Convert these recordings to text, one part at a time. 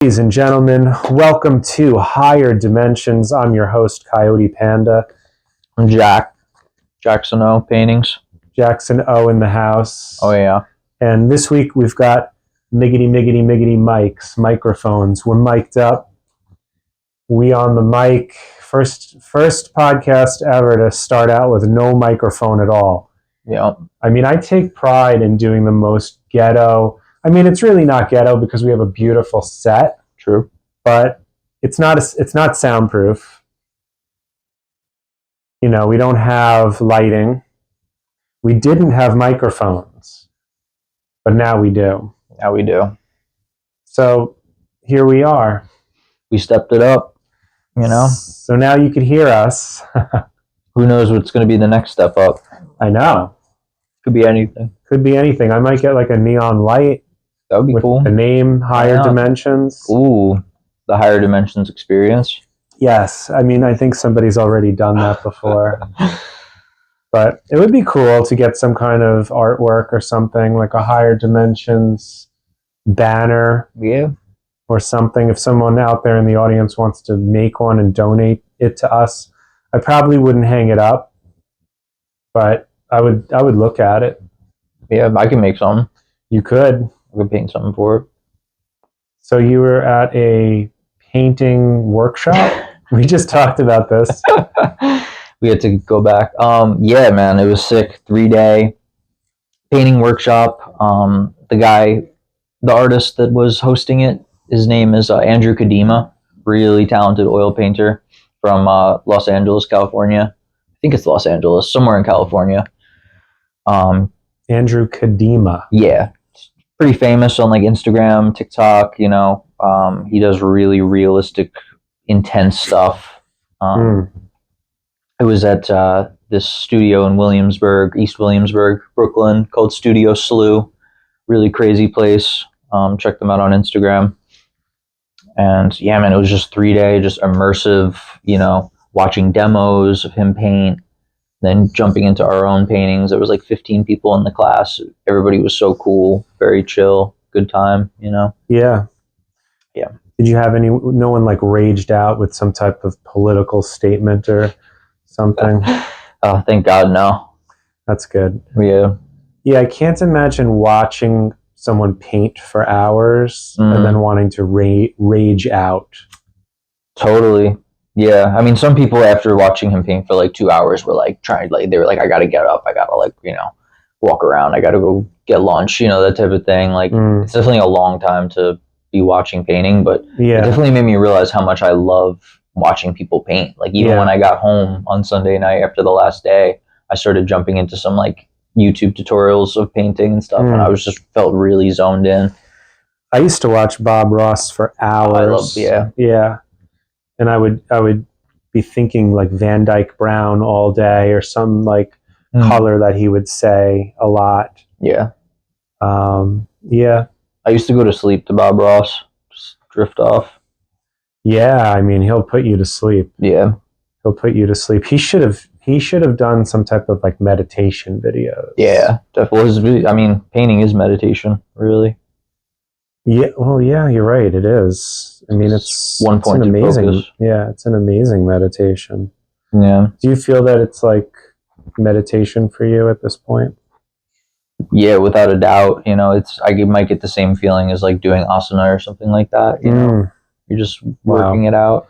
Ladies and gentlemen, welcome to Higher Dimensions. I'm your host, Coyote Panda. I'm Jackson O Paintings. Jackson O in the house. Oh yeah. And this week we've got miggity microphones. We're mic'd up. We on the mic. First podcast ever to start out with no microphone at all. Yeah. I mean, I take pride in doing the most ghetto. I mean, it's really not ghetto because we have a beautiful set. True. But it's not soundproof. You know, we don't have lighting. We didn't have microphones, but now we do. Now we do. So here we are. We stepped it up, you know? So now you could hear us. Who knows what's going to be the next step up? I know. Could be anything. Could be anything. I might get like a neon light. That would be with cool. The name Higher Dimensions. Ooh, the Higher Dimensions experience. Yes. I mean, I think somebody's already done that before. But it would be cool to get some kind of artwork or something, like a Higher Dimensions banner. Yeah. Or something. If someone out there in the audience wants to make one and donate it to us, I probably wouldn't hang it up, but I would look at it. Yeah, I can make something. You could. I could paint something for it. So you were at a painting workshop? We just talked about this. We had to go back. Yeah, man, it was sick. 3-day painting workshop. The artist that was hosting it, his name is Andrew Kadima, really talented oil painter from Los Angeles, California. I think it's Los Angeles, somewhere in California. Andrew Kadima. Yeah, pretty famous on like Instagram, TikTok. You know, he does really realistic, intense stuff. It was at this studio in Williamsburg, East Williamsburg, Brooklyn, called Studio Slew. Really crazy place. Check them out on Instagram. And yeah, man, it was just 3-day, just immersive, you know, watching demos of him paint, then jumping into our own paintings. There was like 15 people in the class. Everybody was so cool, very chill, good time, you know? Yeah. Yeah. Did you have no one like raged out with some type of political statement or something? Oh, thank God, no. That's good. Yeah. Yeah, I can't imagine watching someone paint for hours and then wanting to rage out. Totally. Yeah. I mean, some people after watching him paint for like 2 hours were like they were like, I gotta get up, I gotta like, you know, walk around, I gotta go get lunch, you know, that type of thing. Like it's definitely a long time to be watching painting, but it definitely made me realize how much I love watching people paint. Like even when I got home on Sunday night after the last day, I started jumping into some like YouTube tutorials of painting and stuff, and I was just felt really zoned in. I used to watch Bob Ross for hours. Yeah, and I would be thinking like Van Dyke Brown all day or some like color that he would say a lot. Yeah. Yeah. I used to go to sleep to Bob Ross, just drift off. Yeah, I mean he'll put you to sleep. Yeah. He'll put you to sleep. He should have done some type of like meditation videos. Yeah, definitely. I mean, painting is meditation, really. Yeah, well, yeah, you're right. It is. I mean, it's one point an amazing. Focus. Yeah, it's an amazing meditation. Yeah. Do you feel that it's like meditation for you at this point? Yeah, without a doubt. You know, I might get the same feeling as like doing asana or something like that. You know, you're just working it out.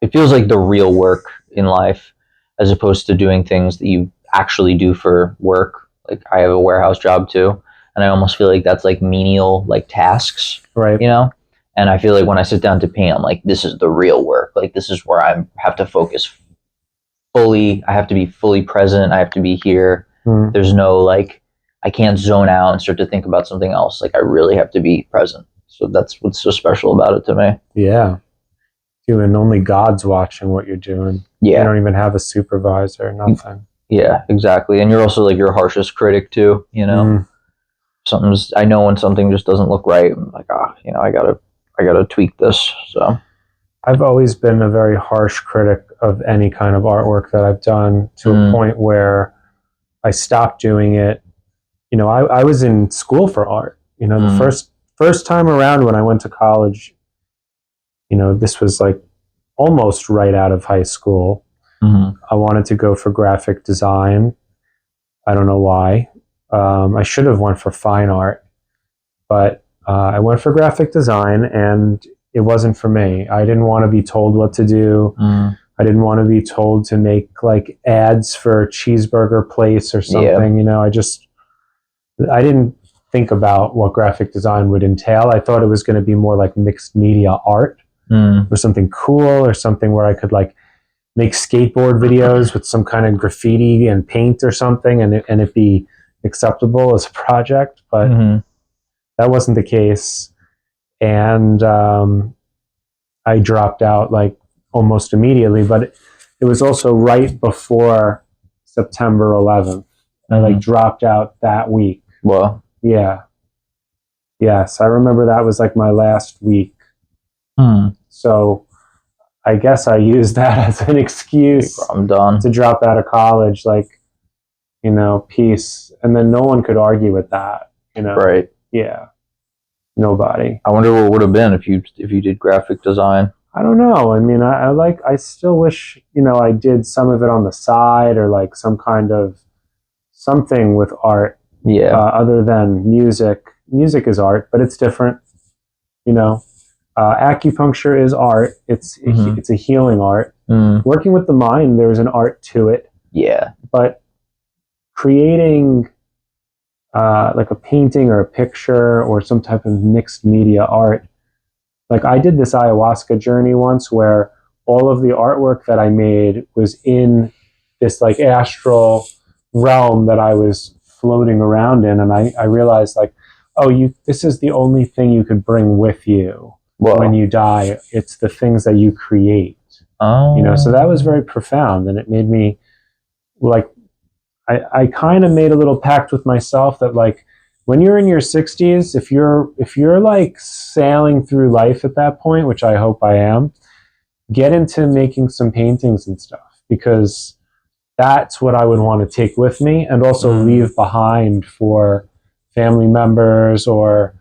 It feels like the real work in life, as opposed to doing things that you actually do for work. Like I have a warehouse job too, and I almost feel like that's like menial like tasks, right? You know, and I feel like when I sit down to paint, I'm like, this is the real work. Like this is where I have to focus fully. I have to be fully present. I have to be here. There's no like, I can't zone out and start to think about something else. Like I really have to be present. So that's what's so special about it to me. Yeah. And only God's watching what you're doing. Yeah. You don't even have a supervisor, nothing. Yeah, exactly. And you're also like your harshest critic too, you know? I know when something just doesn't look right, I'm like, you know, I gotta tweak this. So I've always been a very harsh critic of any kind of artwork that I've done, to a point where I stopped doing it. You know, I was in school for art. You know, the first time around when I went to college, this was like almost right out of high school. I wanted to go for graphic design. I don't know why. I should have went for fine art, but I went for graphic design, and it wasn't for me. I didn't want to be told what to do. I didn't want to be told to make like ads for a cheeseburger place or something. I didn't think about what graphic design would entail. I thought it was going to be more like mixed media art or something cool, or something where I could like make skateboard videos with some kind of graffiti and paint or something, and it be acceptable as a project. But that wasn't the case. And I dropped out like almost immediately, but it was also right before September 11th. I like dropped out that week. Well, yeah. Yes, I remember that was like my last week. So I guess I used that as an excuse. I'm done. To drop out of college, like, peace. And then no one could argue with that, Right. Yeah. Nobody. I wonder what would have been if you did graphic design. I don't know. I mean, I still wish, I did some of it on the side, or like some kind of something with art. Yeah. Other than music. Music is art, but it's different. Acupuncture is art. It's a healing art. Working with the mind, there's an art to it. Yeah. But creating like a painting or a picture or some type of mixed media art. Like I did this ayahuasca journey once where all of the artwork that I made was in this like astral realm that I was floating around in. And I realized like, this is the only thing you could bring with you when you die. It's the things that you create. So that was very profound, and it made me like, I kind of made a little pact with myself that like when you're in your 60s, if you're like sailing through life at that point, which I hope I am, get into making some paintings and stuff, because that's what I would want to take with me and also leave behind for family members or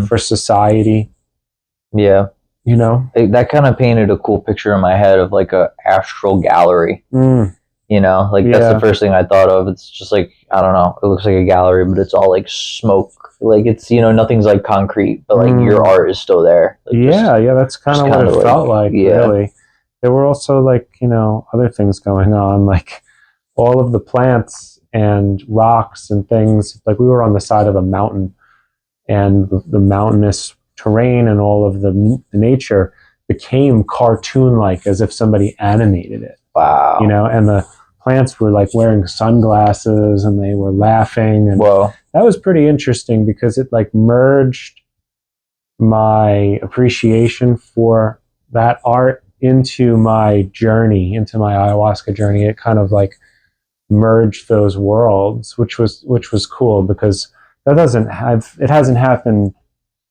for society. Yeah. That kind of painted a cool picture in my head of like a astral gallery. That's the first thing I thought of. It's just like, I don't know, it looks like a gallery, but it's all like smoke. Like it's, nothing's like concrete, but like your art is still there. Like that's kind of what it felt like, really. There were also like, other things going on, like all of the plants and rocks and things. Like we were on the side of a mountain, and the mountainous terrain and all of the nature became cartoon-like, as if somebody animated it. Wow. And the plants were like wearing sunglasses, and they were laughing, and that was pretty interesting because it like merged my appreciation for that art into my journey, into my ayahuasca journey. It kind of like merged those worlds, which was cool, because it hasn't happened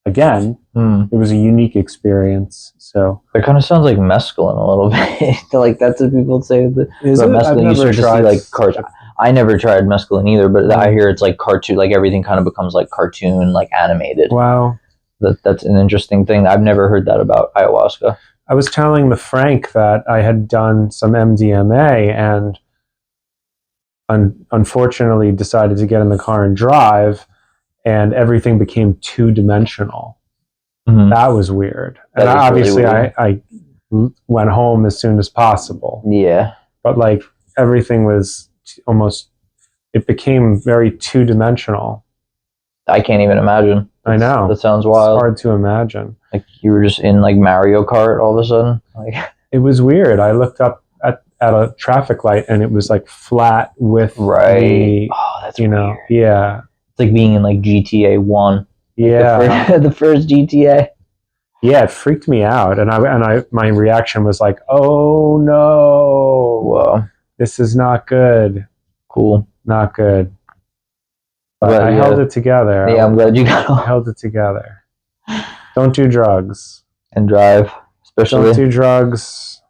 again. It was a unique experience. So it kind of sounds like mescaline a little bit. Like that's what people say. Mescaline, you start to see like cartoon. I never tried mescaline either, but I hear it's like cartoon. Like everything kind of becomes like cartoon, like animated. Wow, that's an interesting thing. I've never heard that about ayahuasca. I was telling the Frank that I had done some MDMA and unfortunately decided to get in the car and drive, and everything became two-dimensional. That was weird. And obviously really weird. I went home as soon as possible. Yeah. But like everything was it became very two-dimensional. I can't even imagine. I know. That sounds wild. It's hard to imagine. Like you were just in like Mario Kart all of a sudden. Like it was weird. I looked up at a traffic light, and it was like flat with oh, that's weird. Yeah. It's like being in like GTA 1. Yeah. The first GTA. Yeah, it freaked me out, and my reaction was like, "Oh no! Whoa, this is not good." Cool, not good. But I held it together. Yeah, I'm glad you held it together. Don't do drugs and drive, especially. Don't do drugs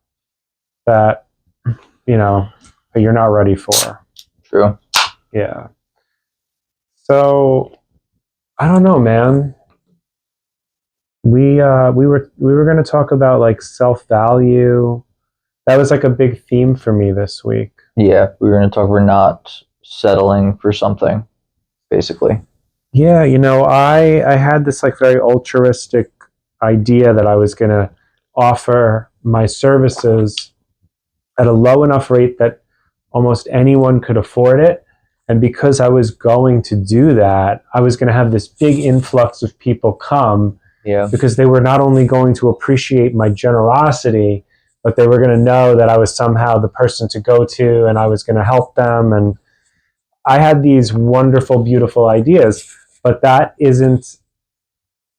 that that you're not ready for. True. Yeah. So I don't know, man. We were going to talk about like self-value. That was like a big theme for me this week. Yeah, we were going to talk. We're not settling for something, basically. Yeah, I had this like very altruistic idea that I was going to offer my services at a low enough rate that almost anyone could afford it. And because I was going to do that, I was going to have this big influx of people come. Yeah. Because they were not only going to appreciate my generosity, but they were going to know that I was somehow the person to go to and I was going to help them. And I had these wonderful, beautiful ideas, but that isn't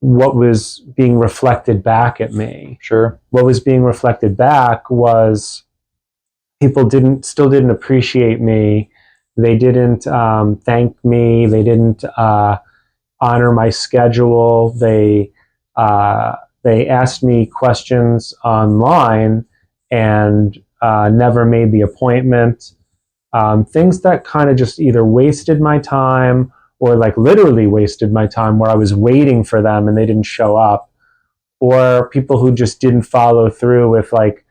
what was being reflected back at me. Sure. What was being reflected back was people still didn't appreciate me. They didn't thank me. They didn't honor my schedule. They asked me questions online and never made the appointment. Things that kind of just either wasted my time or like literally wasted my time, where I was waiting for them and they didn't show up, or people who just didn't follow through with like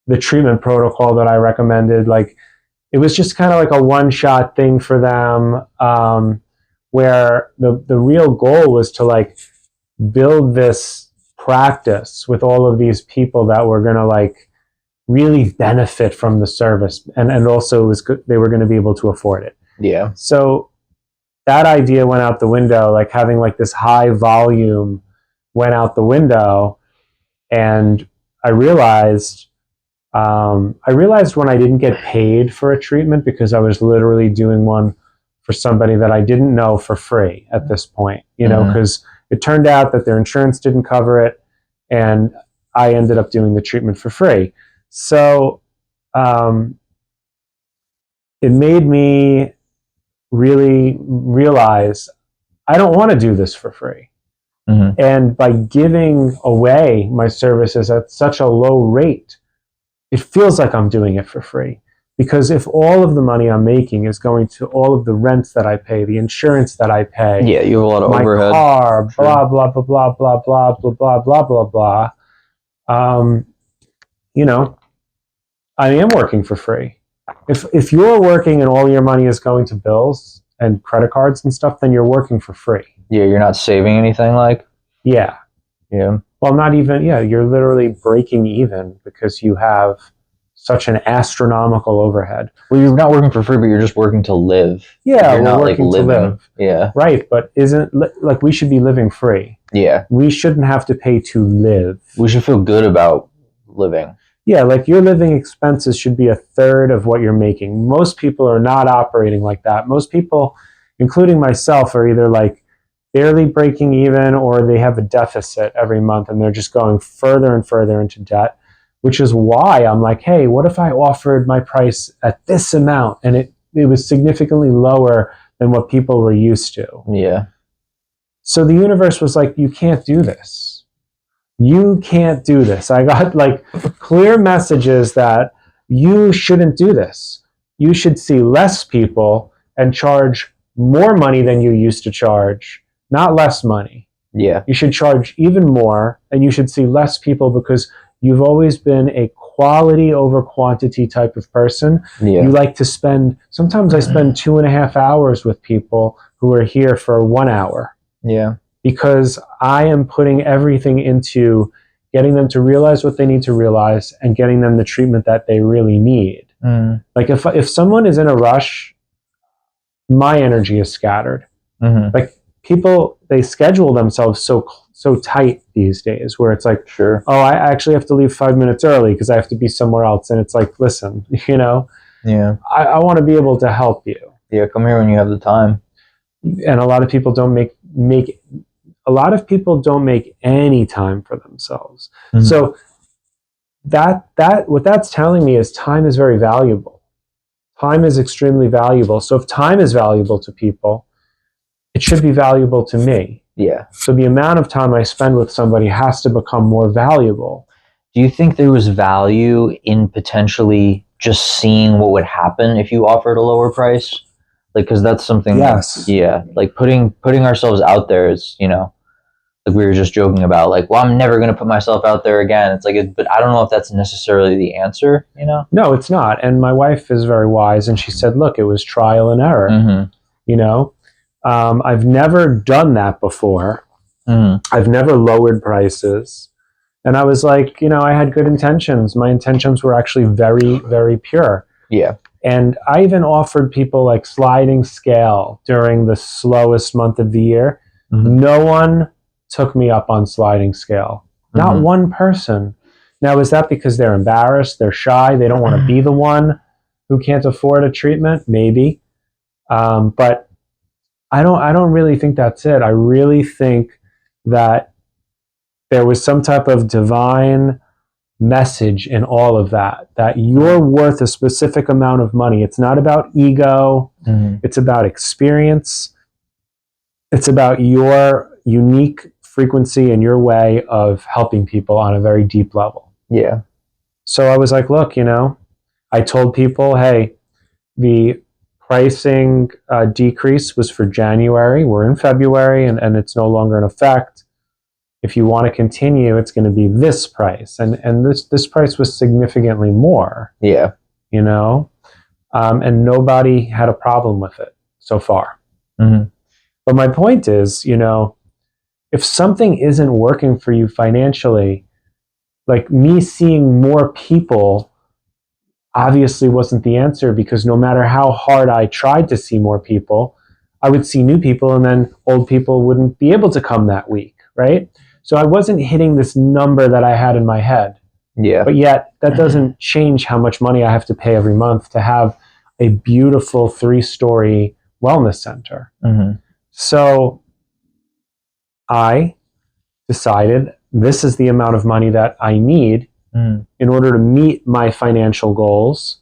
the treatment protocol that I recommended. Like it was just kind of like a one-shot thing for them, where the real goal was to like build this practice with all of these people that were going to like really benefit from the service, and also it was good, they were going to be able to afford it. Yeah. So that idea went out the window. Like having like this high volume went out the window, and I realized when I didn't get paid for a treatment because I was literally doing one for somebody that I didn't know for free at this point, because it turned out that their insurance didn't cover it, and I ended up doing the treatment for free. So it made me really realize I don't want to do this for free. Mm-hmm. And by giving away my services at such a low rate, it feels like I'm doing it for free. Because if all of the money I'm making is going to all of the rents that I pay, the insurance that I pay, yeah, you have a lot of overhead, my car, blah, blah, blah, blah, blah, blah, blah, blah, blah, blah, blah, I am working for free. If you're working and all your money is going to bills and credit cards and stuff, then you're working for free. Yeah, you're not saving anything, like? Yeah. Yeah. Well, not even, you're literally breaking even because you have such an astronomical overhead. Well, you're not working for free, but you're just working to live. Yeah, you're not working like living. To live. Yeah. Right, but like we should be living free. Yeah. We shouldn't have to pay to live. We should feel good about living. Yeah, like your living expenses should be a third of what you're making. Most people are not operating like that. Most people, including myself, are either like barely breaking even or they have a deficit every month and they're just going further and further into debt, which is why I'm like, hey, what if I offered my price at this amount and it was significantly lower than what people were used to? Yeah. So the universe was like, you can't do this. You can't do this. I got like clear messages that you shouldn't do this. You should see less people and charge more money than you used to charge, not less money. Yeah. You should charge even more, and you should see less people because you've always been a quality over quantity type of person. Yeah. You like to sometimes I spend 2.5 hours with people who are here for 1 hour. Yeah. Because I am putting everything into getting them to realize what they need to realize and getting them the treatment that they really need. Mm. Like if someone is in a rush, my energy is scattered. Mm-hmm. Like people, they schedule themselves so tight these days where it's like, sure, oh, I actually have to leave 5 minutes early because I have to be somewhere else. And it's like, listen, Yeah. I want to be able to help you. Yeah, come here when you have the time. And a lot of people don't make any time for themselves. Mm-hmm. So that what that's telling me is time is very valuable. Time is extremely valuable. So if time is valuable to people, it should be valuable to me. Yeah. So the amount of time I spend with somebody has to become more valuable. Do you think there was value in potentially just seeing what would happen if you offered a lower price? Like, because that's something. Yes. Yeah. Like putting ourselves out there is, like we were just joking about, like, well, I'm never going to put myself out there again. It's like, but I don't know if that's necessarily the answer, you know? No, it's not. And my wife is very wise, and she said, look, it was trial and error. Mm-hmm. You know, I've never done that before. Mm-hmm. I've never lowered prices. And I was like, you know, I had good intentions. My intentions were actually very, very pure. Yeah. And I even offered people like sliding scale during the slowest month of the year. Mm-hmm. No one took me up on sliding scale. Not mm-hmm. one person. Now, is that because they're embarrassed, they're shy, they don't want to be the one who can't afford a treatment? Maybe. But I don't really think that's it. I really think that there was some type of divine message in all of that, that you're worth a specific amount of money. It's not about ego. Mm-hmm. It's about experience. It's about your unique frequency and your way of helping people on a very deep level. Yeah. So I was like, look, you know, I told people, hey, the pricing decrease was for January. We're in February, and it's no longer in effect. If you want to continue, it's going to be this price. And this price was significantly more. Yeah. You know? And nobody had a problem with it so far. Mm-hmm. But my point is, you know, if something isn't working for you financially, like me seeing more people obviously wasn't the answer, because no matter how hard I tried to see more people, I would see new people, and then old people wouldn't be able to come that week, right? So I wasn't hitting this number that I had in my head. Yeah. But yet that doesn't change how much money I have to pay every month to have a beautiful 3-story wellness center. Mm-hmm. So I decided this is the amount of money that I need in order to meet my financial goals.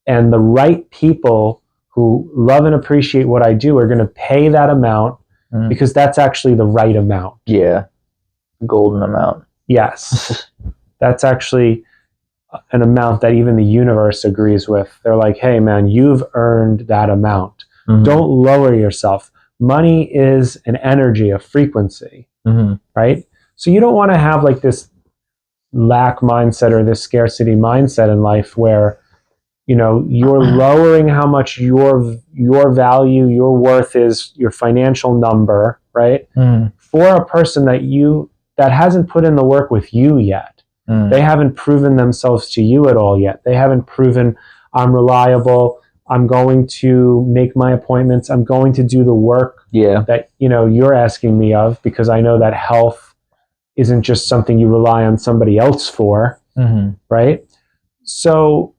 And the right people who love and appreciate what I do are going to pay that amount because that's actually the right amount. Yeah. Golden amount. Yes. That's actually an amount that even the universe agrees with. They're like, hey, man, you've earned that amount. Mm-hmm. Don't lower yourself. Money is an energy, a frequency, right? So you don't want to have like this lack mindset or this scarcity mindset in life where, you know, you're lowering how much your value, your worth is, your financial number, right? For a person that hasn't put in the work with you yet. They haven't proven themselves to you at all yet. They haven't proven I'm reliable. I'm going to make my appointments. I'm going to do the work that, you know, you're asking me of, because I know that health isn't just something you rely on somebody else for, right? So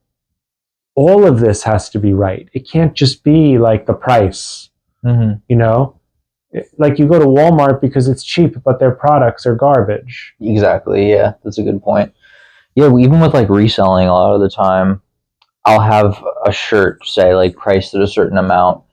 all of this has to be right. It can't just be like the price, you know? Like you go to Walmart because it's cheap, but their products are garbage. Exactly. Yeah, that's a good point. Yeah, even with like reselling, a lot of the time, I'll have a shirt say like priced at a certain amount,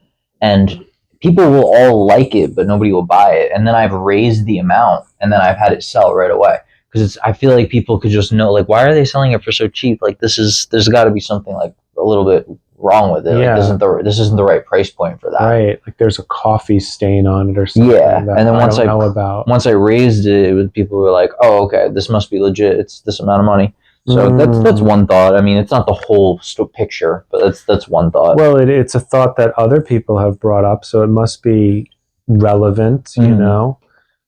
and people will all like it, but nobody will buy it. And then I've raised the amount, and then I've had it sell right away, because I feel like people could just know, like, why are they selling it for so cheap? Like, there's got to be something like a little bit wrong with it. Yeah. Like, this isn't the right price point for that. Right. Like there's a coffee stain on it or something. Yeah. And then once I raised it, people were like, oh, okay, this must be legit. It's this amount of money. So that's one thought. I mean, it's not the whole picture, but that's one thought. Well, it's a thought that other people have brought up, so it must be relevant, you know?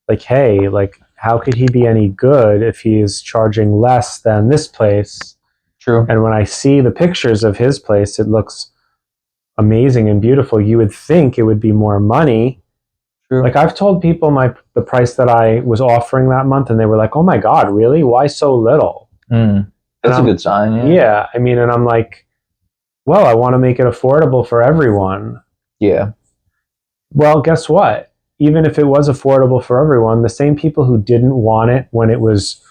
Like, hey, like, how could he be any good if he is charging less than this place? True. And when I see the pictures of his place, it looks amazing and beautiful. You would think it would be more money. True. Like I've told people the price that I was offering that month, and they were like, oh my God, really? Why so little? That's a good sign. Yeah. I mean, and I'm like, well, I want to make it affordable for everyone. Yeah. Well, guess what? Even if it was affordable for everyone, the same people who didn't want it when it was,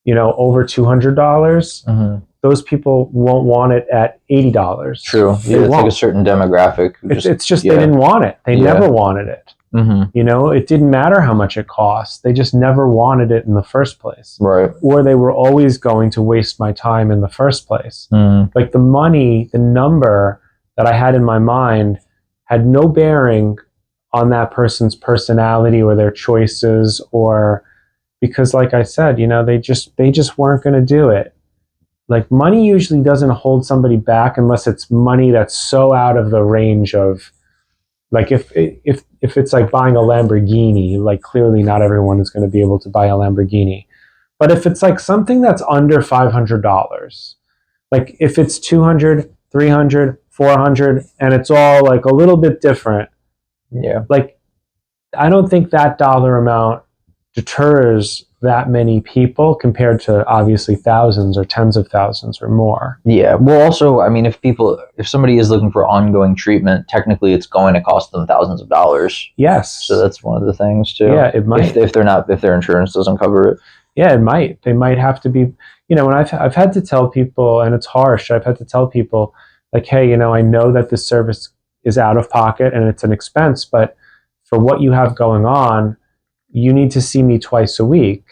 you know, over $200, those people won't want it at $80. True. Yeah, it's like a certain demographic. It's just they didn't want it. They never wanted it. You know, it didn't matter how much it cost. They just never wanted it in the first place. Right. Or they were always going to waste my time in the first place. Like the money, the number that I had in my mind had no bearing on that person's personality or their choices, or because, like I said, they just weren't going to do it. Like, money usually doesn't hold somebody back unless it's money that's so out of the range of, like, if it's like buying a Lamborghini, like, clearly not everyone is going to be able to buy a Lamborghini. But if it's like something that's under $500, like if it's 200, 300, 400, and it's all like a little bit different, yeah, like, I don't think that dollar amount deters that many people compared to obviously thousands or tens of thousands or more. Yeah. Well, also, I mean, if somebody is looking for ongoing treatment, technically it's going to cost them thousands of dollars. Yes. So that's one of the things too. Yeah, it might. If their insurance doesn't cover it. Yeah, it might. They might have to be, when I've had to tell people, and it's harsh, I've had to tell people, like, hey, I know that this service is out of pocket and it's an expense, but for what you have going on, you need to see me twice a week.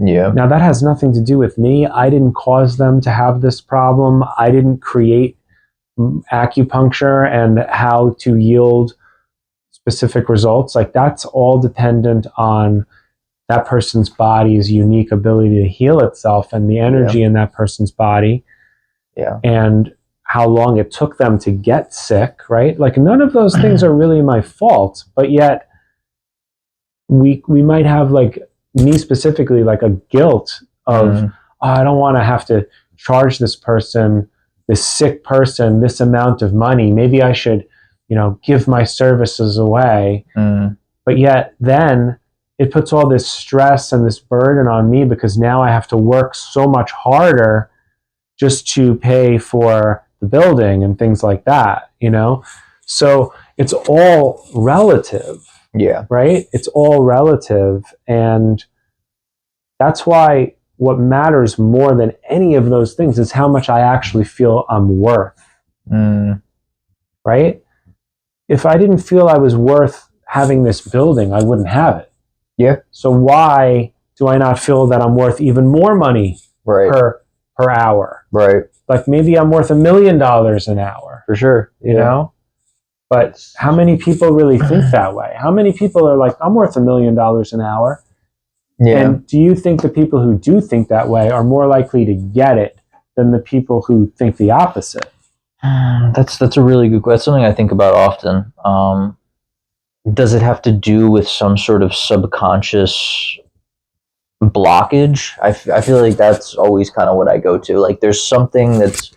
Yeah. Now, that has nothing to do with me. I didn't cause them to have this problem. I didn't create acupuncture and how to yield specific results. Like, that's all dependent on that person's body's unique ability to heal itself and the energy in that person's body. Yeah. And how long it took them to get sick, right? Like, none of those things are really my fault, but yet we might have, like, me specifically, like a guilt of, oh, I don't want to have to charge this sick person, this amount of money. Maybe I should, give my services away. But yet then it puts all this stress and this burden on me because now I have to work so much harder just to pay for the building and things like that, So it's all relative. Yeah. Right? It's all relative. And that's why what matters more than any of those things is how much I actually feel I'm worth. Right? If I didn't feel I was worth having this building, I wouldn't have it. Yeah. So why do I not feel that I'm worth even more money per hour? Right. Like, maybe I'm worth $1 million an hour. For sure. You know? But how many people really think that way? How many people are like, I'm worth $1 million an hour? Yeah. And do you think the people who do think that way are more likely to get it than the people who think the opposite? That's a really good question. That's something I think about often. Does it have to do with some sort of subconscious blockage? I feel like that's always kind of what I go to. Like, there's something that's,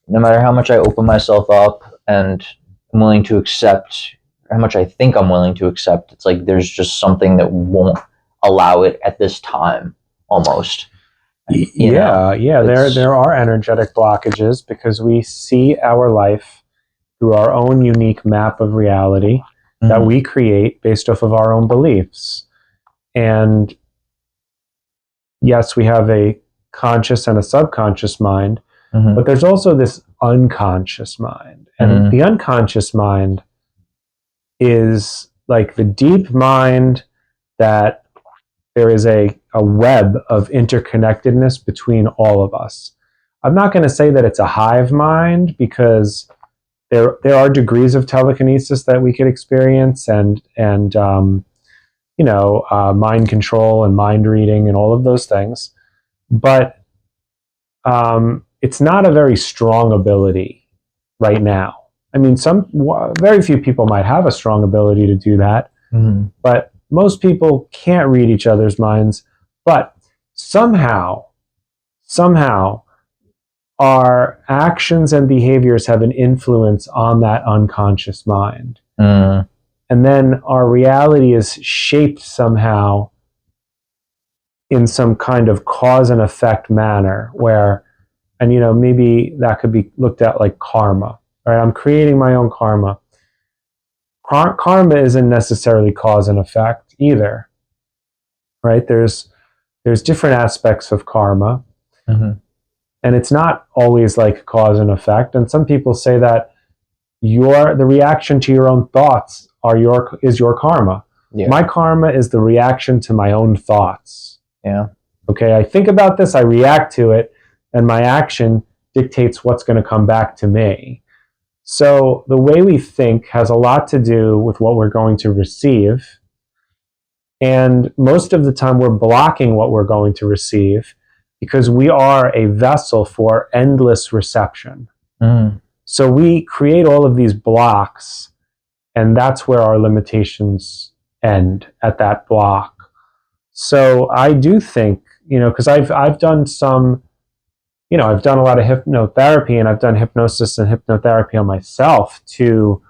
no matter how much I open myself up and I'm willing to accept, how much I think I'm willing to accept, it's like there's just something that won't allow it at this time, almost. There are energetic blockages because we see our life through our own unique map of reality that we create based off of our own beliefs. And yes, we have a conscious and a subconscious mind, but there's also this unconscious mind. And the unconscious mind is like the deep mind that there is a web of interconnectedness between all of us. I'm not going to say that it's a hive mind because there are degrees of telekinesis that we could experience and mind control and mind reading and all of those things. But it's not a very strong ability right now. I mean, very few people might have a strong ability to do that, but most people can't read each other's minds. But somehow, our actions and behaviors have an influence on that unconscious mind. And then our reality is shaped somehow in some kind of cause and effect manner where, and maybe that could be looked at like karma, right? I'm creating my own karma. Karma isn't necessarily cause and effect either, right? There's different aspects of karma, and it's not always like cause and effect. And some people say that the reaction to your own thoughts is your karma. Yeah. My karma is the reaction to my own thoughts. Yeah. Okay, I think about this, I react to it, and my action dictates what's going to come back to me. So the way we think has a lot to do with what we're going to receive. And most of the time we're blocking what we're going to receive because we are a vessel for endless reception. So we create all of these blocks, and that's where our limitations end, at that block. So I do think, because I've done some, I've done a lot of hypnotherapy, and I've done hypnosis and hypnotherapy on myself to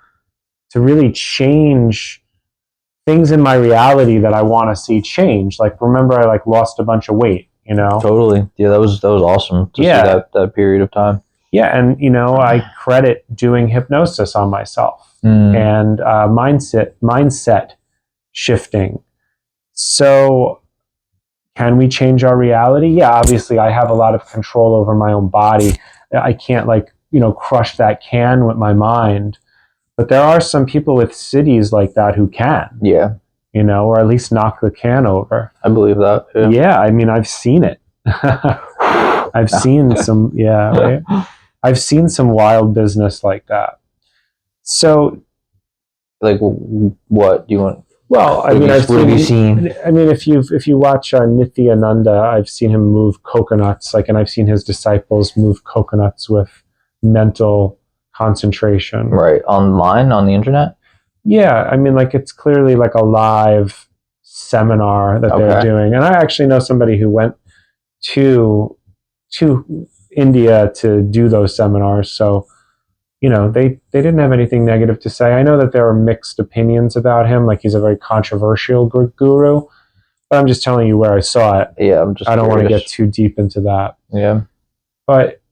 really change things in my reality that I want to see change. Like, remember, I lost a bunch of weight, Totally. Yeah, that was awesome to see that period of time. Yeah, and I credit doing hypnosis on myself and mindset shifting. So, can we change our reality? Yeah, obviously, I have a lot of control over my own body. I can't crush that can with my mind. But there are some people with cities like that who can. Yeah. Or at least knock the can over. I believe that. Yeah, I mean, I've seen it. I've seen some, right? I've seen some wild business like that. So, like, what do you want? Well, I mean, what have you seen? I mean, if you watch Nityananda, I've seen him move coconuts, and I've seen his disciples move coconuts with mental concentration. Right, online on the internet. Yeah, I mean, it's clearly a live seminar that they're doing, and I actually know somebody who went to India to do those seminars. So, they didn't have anything negative to say. I know that there are mixed opinions about him, he's a very controversial guru, but I'm just telling you where I saw it. Yeah, I don't want to get too deep into that. Yeah. But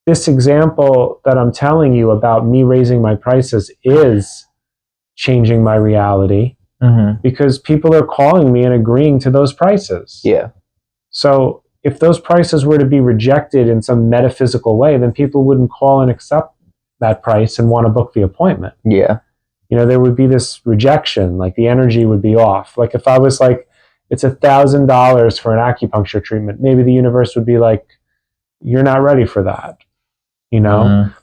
this example that I'm telling you about me raising my prices is changing my reality because people are calling me and agreeing to those prices. Yeah. So if those prices were to be rejected in some metaphysical way, then people wouldn't call and accept that price and want to book the appointment. Yeah. There would be this rejection, the energy would be off. If I was it's $1,000 for an acupuncture treatment, maybe the universe would be you're not ready for that.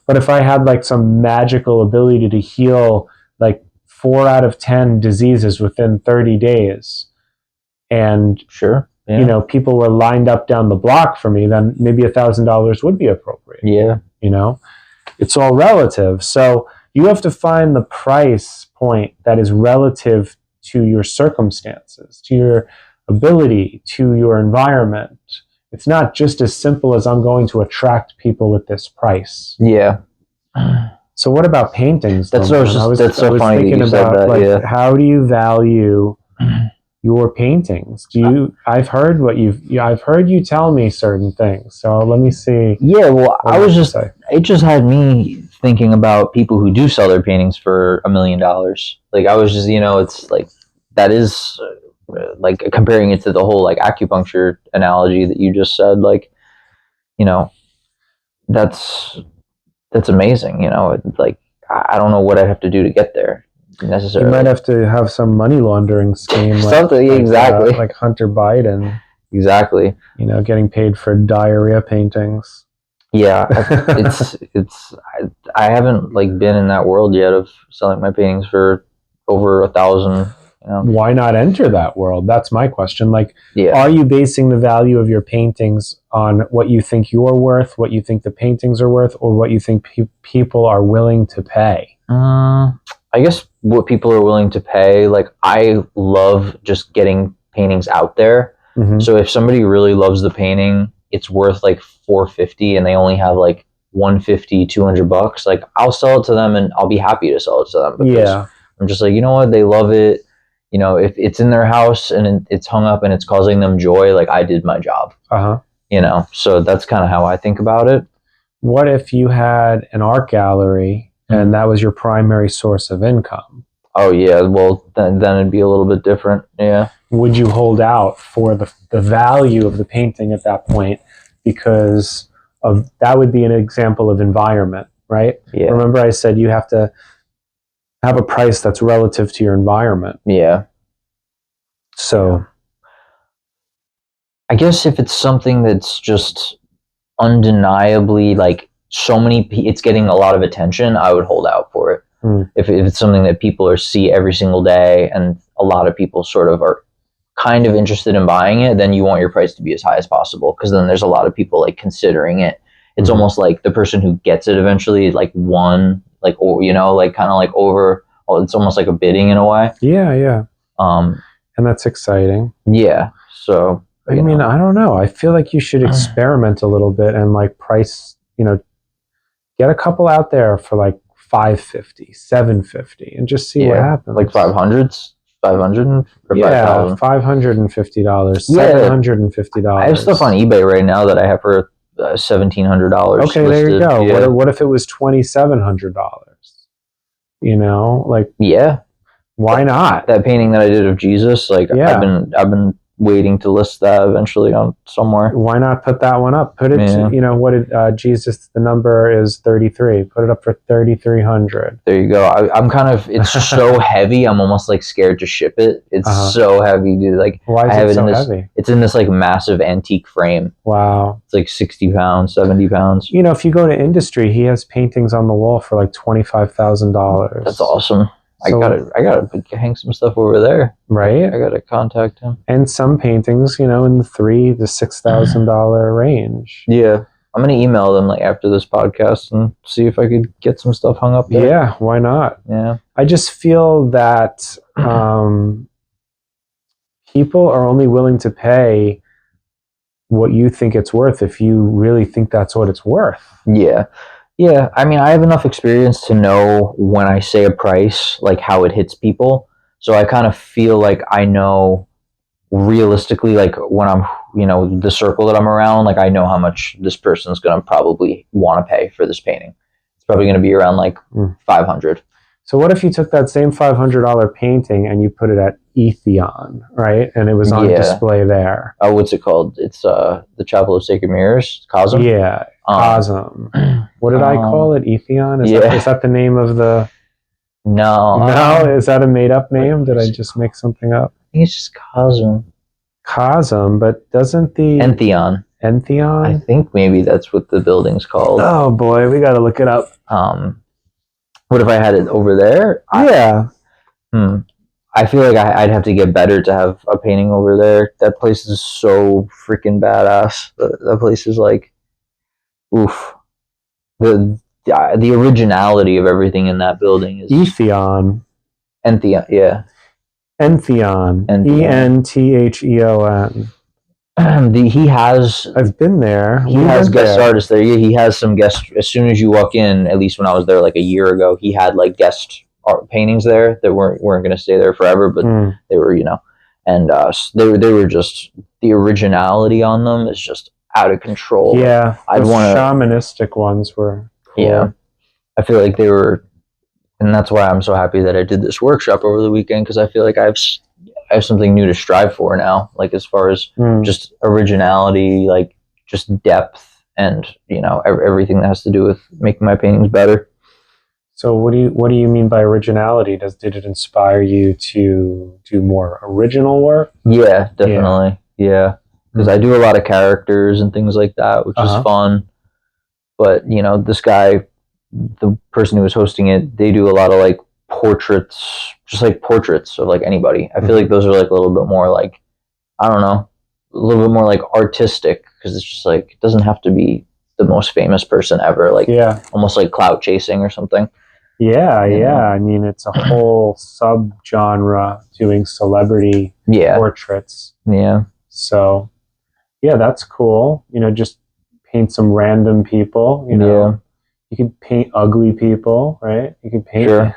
But if I had some magical ability to heal 4 out of 10 diseases within 30 days, and sure. Yeah. People were lined up down the block for me, then maybe $1,000 would be appropriate. Yeah. It's all relative. So you have to find the price point that is relative to your circumstances, to your ability, to your environment. It's not just as simple as I'm going to attract people with this price. Yeah. So what about paintings? That's so funny thinking you said about that, how do you value your paintings? I've heard you tell me certain things. So let me see. Yeah, well, it just had me thinking about people who do sell their paintings for $1 million. I was just, it's that is comparing it to the whole acupuncture analogy that you just said, that's amazing. I don't know what I'd have to do to get there necessarily. You might have to have some money laundering scheme, something exactly like Hunter Biden. Exactly. Getting paid for diarrhea paintings. Yeah, I haven't been in that world yet of selling my paintings for over 1,000. Why not enter that world? That's my question. Are you basing the value of your paintings on what you think you're worth, what you think the paintings are worth, or what you think people are willing to pay? I guess what people are willing to pay. I love just getting paintings out there. So if somebody really loves the painting, it's worth $450, and they only have $150, $200. I'll sell it to them, and I'll be happy to sell it to them. Because I'm just you know what, they love it. If it's in their house and it's hung up and it's causing them joy, I did my job. So that's kind of how I think about it. What if you had an art gallery and that was your primary source of income? Oh yeah, well then it'd be a little bit different. Yeah. Would you hold out for the value of the painting at that point, because of that would be an example of environment, right? Yeah. Remember I said you have to have a price that's relative to your environment. Yeah. So I guess if it's something that's just undeniably it's getting a lot of attention, I would hold out for it. If it's something that people see every single day and a lot of people sort of are kind of interested in buying it, then you want your price to be as high as possible, because then there's a lot of people like considering it. It's almost like the person who gets it eventually like won, like, or you know, like kind of like over. Well, it's almost like a bidding in a way. Yeah. And that's exciting. Yeah. So I mean, I don't know. I feel like you should experiment a little bit and like price, get a couple out there for like $550, $750, and just see what happens. Like 500s, 500 or $550, $750. I have stuff on eBay right now that I have for $1,700. Okay, listed. There you go. Yeah. What if it was $2,700? Why not? That painting that I did of Jesus, like I've been waiting to list that eventually on somewhere. Why not put that one up? Put it to, what did Jesus, the number is 33. Put it up for 3,300. There you go. I'm kind of, it's so heavy, I'm almost like scared to ship it. It's so heavy, dude. Like, why is it so heavy? It's in this like massive antique frame. Wow. It's like 60 pounds, 70 pounds. If you go to industry, he has paintings on the wall for like $25,000. That's awesome. So, I gotta hang some stuff over there. Right? I gotta contact him. And some paintings, in the $3,000 to $6,000 range. Yeah. I'm gonna email them like after this podcast and see if I could get some stuff hung up there. Yeah, why not? Yeah. I just feel that people are only willing to pay what you think it's worth if you really think that's what it's worth. Yeah. Yeah, I mean, I have enough experience to know when I say a price, like how it hits people. So I kind of feel like I know realistically, like when I'm, the circle that I'm around, like I know how much this person's going to probably want to pay for this painting. It's probably going to be around like 500. So what if you took that same $500 painting and you put it at Etheon, right? And it was on display there. Oh, what's it called? It's the Chapel of Sacred Mirrors, Cosm? Yeah, Cosm. What did I call it? Etheon? Is that the name of the... No. Is that a made-up name? Did I just make something up? I think it's just Cosm. Cosm, but doesn't the... Entheon. I think maybe that's what the building's called. Oh boy, we gotta look it up. What if I had it over there? Yeah. I feel like I'd have to get better to have a painting over there. That place is so freaking badass. That place is like, oof. The originality of everything in that building is... Etheon. Entheon, yeah. Entheon. Entheon. He has... I've been there. He has guest artists there. Yeah, he has some guest... As soon as you walk in, at least when I was there like a year ago, he had like guest art paintings there that weren't going to stay there forever, but they were, and they were just... The originality on them is just out of control. Yeah, shamanistic ones were cool. Yeah, I feel like they were... And that's why I'm so happy that I did this workshop over the weekend, because I feel like I have something new to strive for now, like as far as just originality, like just depth, and everything that has to do with making my paintings better. So what do you mean by originality? Did it inspire you to do more original work? Yeah, definitely. Yeah, because I do a lot of characters and things like that, which is fun. But this guy, the person who was hosting it, they do a lot of like portraits, just like portraits of like anybody. I feel like those are like a little bit more like, I don't know, a little bit more like artistic, because it's just like, it doesn't have to be the most famous person ever, like almost like clout chasing or something. Yeah. I mean, it's a whole subgenre doing celebrity portraits. Yeah. So yeah, that's cool. Just paint some random people, You could paint ugly people, right? You could paint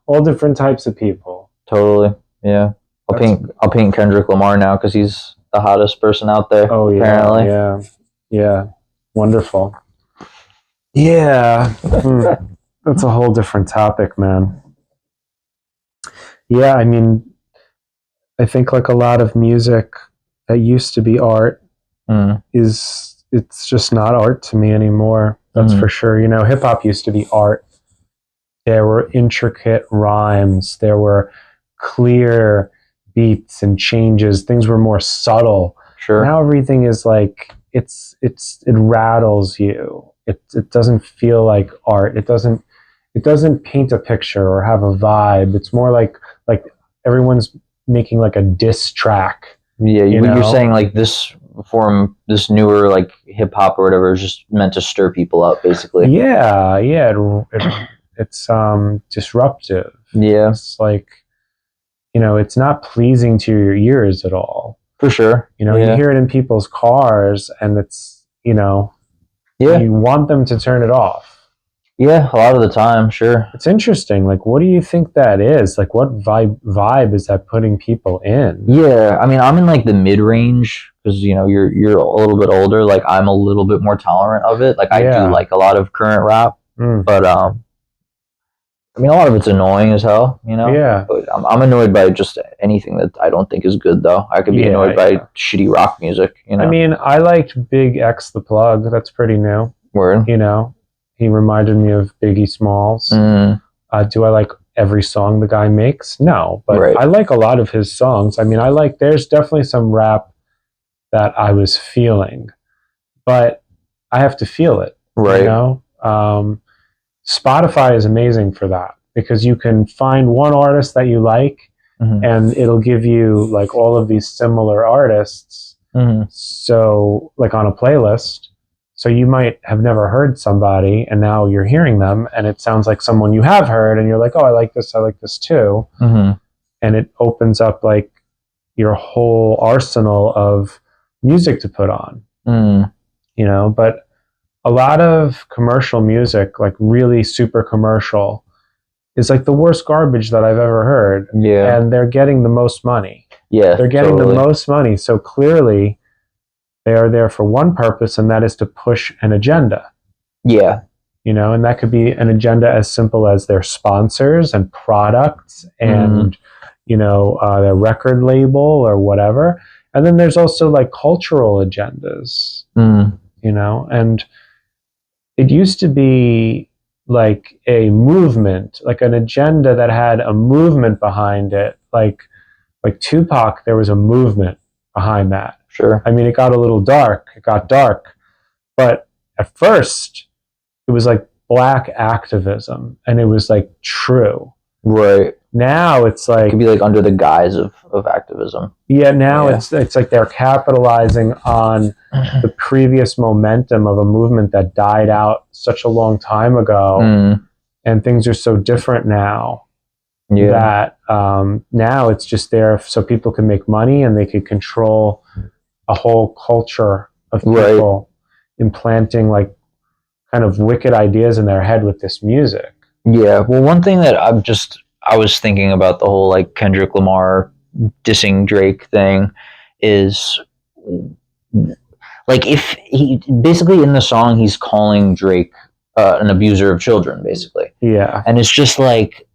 all different types of people. Totally, yeah. I'll paint Kendrick Lamar now because he's the hottest person out there. Oh yeah, apparently. Yeah. Wonderful. Yeah, that's a whole different topic, man. Yeah, I mean, I think like a lot of music that used to be art it's just not art to me anymore. That's for sure. Hip hop used to be art. There were intricate rhymes. There were clear beats and changes. Things were more subtle. Sure. Now everything is like, it rattles you. it doesn't feel like art. It doesn't paint a picture or have a vibe. It's more like everyone's making like a diss track. Yeah, you're saying like this form, this newer like hip hop or whatever, is just meant to stir people up, basically. Yeah, it's disruptive. Yeah, it's like, it's not pleasing to your ears at all. For sure. You hear it in people's cars, and it's you want them to turn it off. Yeah, a lot of the time, sure. It's interesting. Like, what do you think that is? Like, what vibe is that putting people in? Yeah, I mean, I'm in like the mid range because you're a little bit older. Like, I'm a little bit more tolerant of it. Like, I do like a lot of current rap, but I mean, a lot of it's annoying as hell. Yeah. But I'm annoyed by just anything that I don't think is good, though. I could be annoyed by shitty rock music. I mean, I liked Big X the Plug. That's pretty new. Word. He reminded me of Biggie Smalls. Do I like every song the guy makes? No, but I like a lot of his songs. I mean, there's definitely some rap that I was feeling, but I have to feel it. Right. Spotify is amazing for that because you can find one artist that you like, and it'll give you like all of these similar artists. So like on a playlist. So you might have never heard somebody, and now you're hearing them, and it sounds like someone you have heard, and you're like, oh, I like this too. And it opens up like your whole arsenal of music to put on. But a lot of commercial music, like really super commercial, is like the worst garbage that I've ever heard. Yeah. And they're getting the most money. Yeah. They're getting the most money. So clearly they are there for one purpose, and that is to push an agenda. Yeah. And that could be an agenda as simple as their sponsors and products and, their record label or whatever. And then there's also like cultural agendas, and it used to be like a movement, like an agenda that had a movement behind it. Like Tupac, there was a movement behind that. Sure. I mean, it got a little dark. It got dark. But at first, it was like black activism, and it was like true. Right. Now it's like... It could be like under the guise of activism. Yeah, now it's like they're capitalizing on the previous momentum of a movement that died out such a long time ago. And things are so different now. That now it's just there so people can make money, and they can control a whole culture of people implanting like kind of wicked ideas in their head with this music. Yeah. Well, one thing that I was thinking about the whole like Kendrick Lamar dissing Drake thing is like if he basically in the song he's calling Drake an abuser of children, basically. Yeah. And it's just like,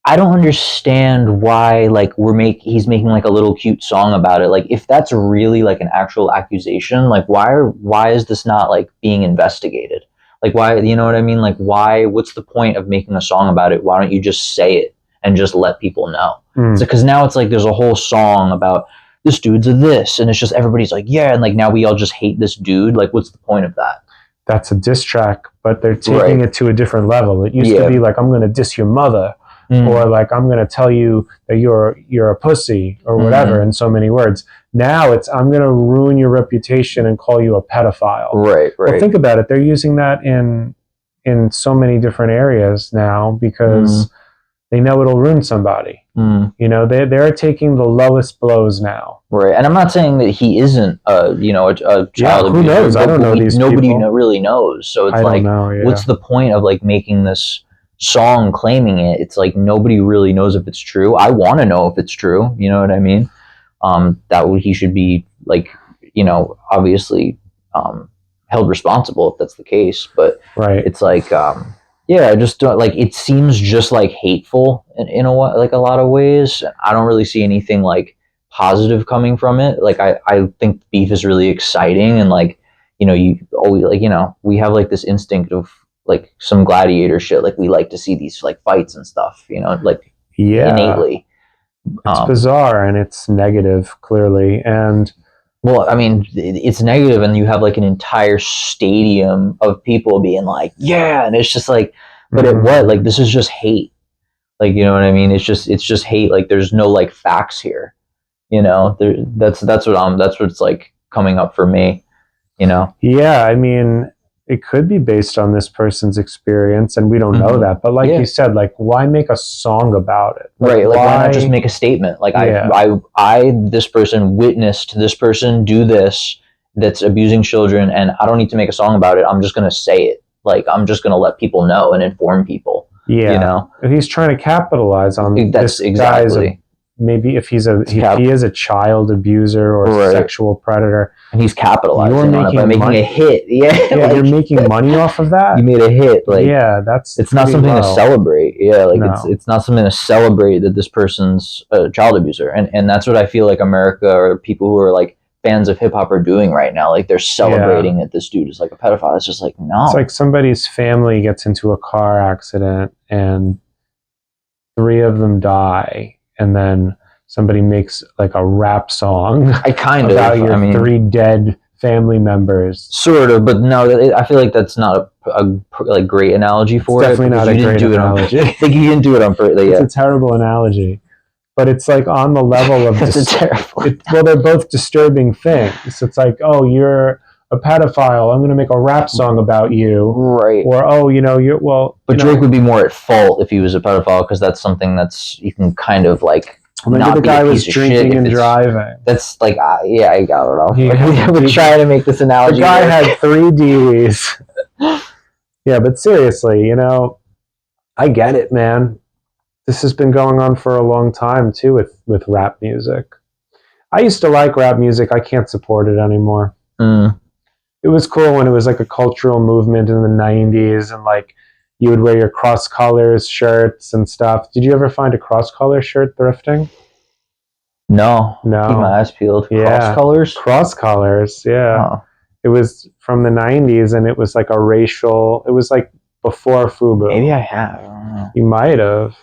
I don't understand why like he's making like a little cute song about it. Like if that's really like an actual accusation, like why is this not like being investigated? Like why, you know what I mean? Like what's the point of making a song about it? Why don't you just say it and just let people know? Because now it's like there's a whole song about this dude's a this, and it's just everybody's like, yeah, and like now we all just hate this dude. Like what's the point of that? That's a diss track, but they're taking it to a different level. It used to be like, I'm going to diss your mother. Or like, I'm going to tell you that you're a pussy or whatever in so many words. Now it's, I'm going to ruin your reputation and call you a pedophile. Right. Well, think about it. They're using that in so many different areas now because they know it'll ruin somebody. They're taking the lowest blows now. Right. And I'm not saying that he isn't a child abuser. Who knows? I don't know these people. Nobody really knows. So it's like, what's the point of like making this song claiming it? It's like nobody really knows if it's true. I want to know if it's true. You know what I mean? He should be like, obviously held responsible if that's the case. But it's like, I just don't like. It seems just like hateful in a like a lot of ways. I don't really see anything like positive coming from it. Like I think beef is really exciting, and like you always like we have like this instinct of like some gladiator shit. Like we like to see these like fights and stuff, like innately. It's bizarre and it's negative, clearly. And Well, I mean, it's negative, and you have like an entire stadium of people being like, "Yeah," and it's just like, but it what? Like, this is just hate. Like, you know what I mean? It's just hate. Like, there's no like facts here. You know, that's what's like coming up for me. You know? Yeah, I mean, it could be based on this person's experience, and we don't know that. But like you said, like, why make a song about it? Like, right? Like, why not just make a statement? Like, I, this person witnessed this person do this that's abusing children, and I don't need to make a song about it. I'm just gonna say it. Like, I'm just gonna let people know and inform people. Yeah, you know, he's trying to capitalize on that's exactly. Maybe if he is a child abuser or sexual predator, and he's capitalizing on it by making a hit. Yeah, like, you're making money off of that. You made a hit. Like, yeah, it's not something to celebrate. Yeah, like it's not something to celebrate that this person's a child abuser, and that's what I feel like America or people who are like fans of hip hop are doing right now. Like, they're celebrating that this dude is like a pedophile. It's just like, no. It's like somebody's family gets into a car accident and 3 of them die, and then somebody makes like a rap song about your 3 dead family members. Sort of, but no, I feel like that's not a like great analogy for it. Definitely not a great analogy. I think you didn't do it on purpose. It's a terrible analogy. But it's like on the level of well, they're both disturbing things. It's like, oh, you're a pedophile, I'm going to make a rap song about you. Right. Or, oh, you know, you're, well... But Drake would be more at fault if he was a pedophile, because that's something that's, you can kind of like... Maybe the guy was drinking and driving. That's like, yeah, I don't know. We're trying to make this analogy. The guy had 3 DUIs. Yeah, but seriously, you know, I get it, man. This has been going on for a long time, too, with rap music. I used to like rap music. I can't support it anymore. It was cool when it was like a cultural movement in the 90s, and like you would wear your cross colors shirts and stuff. Did you ever find a cross color shirt thrifting? No. Keep my eyes peeled. Yeah. Cross colors, yeah. Oh. It was from the 90s, and it was like a racial, it was like before FUBU. Maybe I have. I don't know. You might have.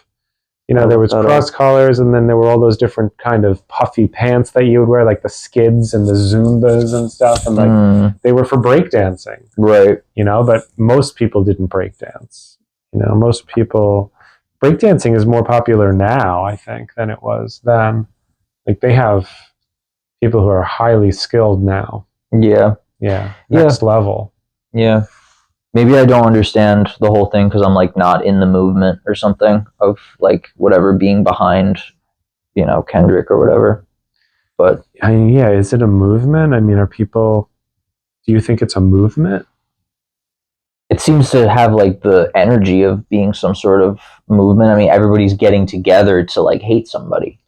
You know, there was cross collars, and then there were all those different kind of puffy pants that you would wear, like the skids and the Zumbas and stuff, and like they were for breakdancing. Right. You know, but most people didn't breakdance. You know, most people... Breakdancing is more popular now, I think, than it was then. Like, they have people who are highly skilled now. Yeah. Yeah. Next level. Yeah. Maybe I don't understand the whole thing because I'm like not in the movement or something of like whatever being behind, you know, Kendrick or whatever. But I mean, yeah, is it a movement? I mean, do you think it's a movement? It seems to have like the energy of being some sort of movement. I mean, everybody's getting together to like hate somebody.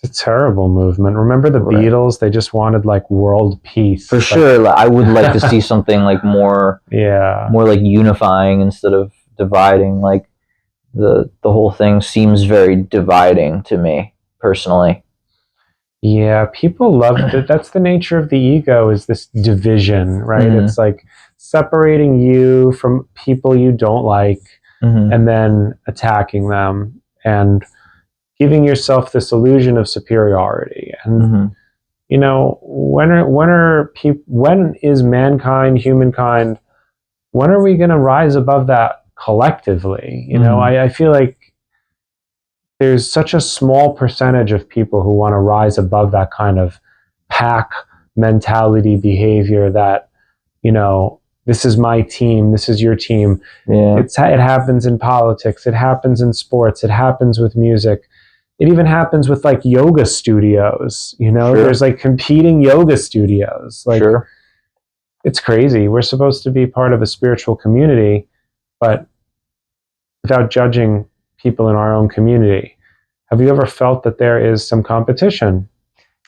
It's a terrible movement. Remember the Beatles? They just wanted like world peace. For sure. I would like to see something like more like unifying instead of dividing. Like the whole thing seems very dividing to me personally. Yeah, people love it. That's the nature of the ego, is this division, right? It's like separating you from people you don't like and then attacking them and giving yourself this illusion of superiority. And you know, when is mankind, humankind, when are we going to rise above that collectively? You know, I feel like there's such a small percentage of people who want to rise above that kind of pack mentality behavior that, you know, this is my team, this is your team. Yeah. It happens in politics, it happens in sports, it happens with music. It even happens with like yoga studios, you know, there's like competing yoga studios. Like, it's crazy. We're supposed to be part of a spiritual community, but without judging people in our own community. Have you ever felt that there is some competition?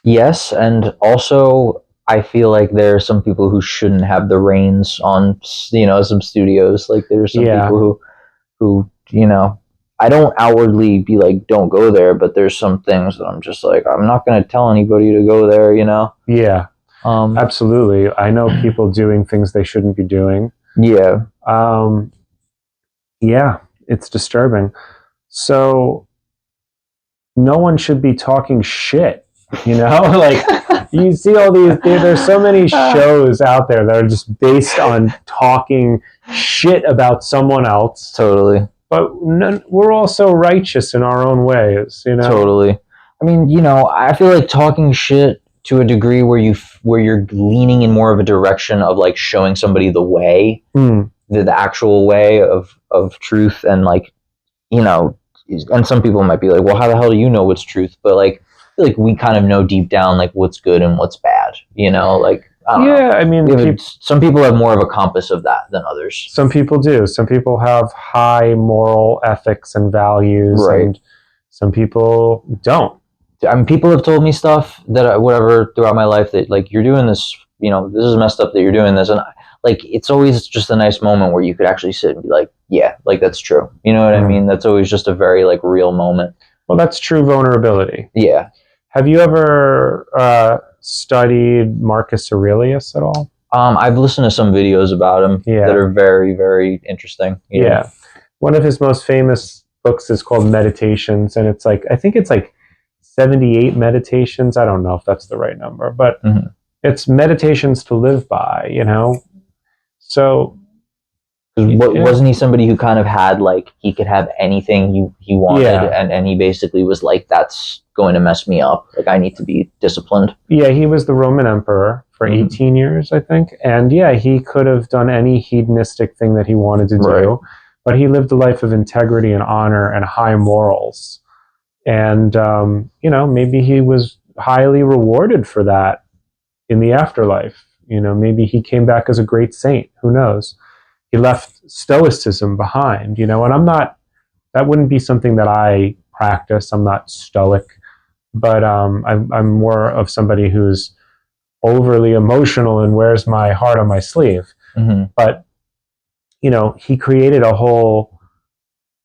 Yes, and also I feel like there are some people who shouldn't have the reins on, you know, some studios. Like there's some people who, you know, I don't outwardly be like, don't go there, but there's some things that I'm just like, I'm not going to tell anybody to go there, you know? Yeah, absolutely. I know people doing things they shouldn't be doing. Yeah. Yeah, it's disturbing. So no one should be talking shit, you know? Like, You see all these, there's so many shows out there that are just based on talking shit about someone else. Totally. But we're also righteous in our own ways, you know? Totally. I mean, you know, I feel like talking shit to a degree where you're leaning in more of a direction of like showing somebody the way, the actual way of truth, and like, you know, and some people might be like, well, how the hell do you know what's truth? But like, I feel like we kind of know deep down like what's good and what's bad, you know, like, I don't know. I mean, some people have more of a compass of that than others. Some people do. Some people have high moral ethics and values, right. And some people don't. I mean, people have told me stuff that whatever throughout my life that like, you're doing this, you know, this is messed up that you're doing this, and like, it's always just a nice moment where you could actually sit and be like, yeah, like that's true. You know what I mean? That's always just a very like real moment. Well, that's true vulnerability. Yeah. Have you ever studied Marcus Aurelius at all? I've listened to some videos about him that are very, very interesting. Yeah. One of his most famous books is called Meditations, and it's like, I think it's like 78 meditations. I don't know if that's the right number, but it's meditations to live by, you know? So wasn't he somebody who kind of had like, he could have anything he wanted, and he basically was like, that's going to mess me up, like I need to be disciplined? Yeah, he was the Roman emperor for 18 years, I think, and yeah, he could have done any hedonistic thing that he wanted to do, but he lived a life of integrity and honor and high morals, and you know, maybe he was highly rewarded for that in the afterlife. You know, maybe he came back as a great saint, who knows? He left stoicism behind, you know, and that wouldn't be something that I practice. I'm not stoic, but I'm more of somebody who's overly emotional and wears my heart on my sleeve. But, you know, he created a whole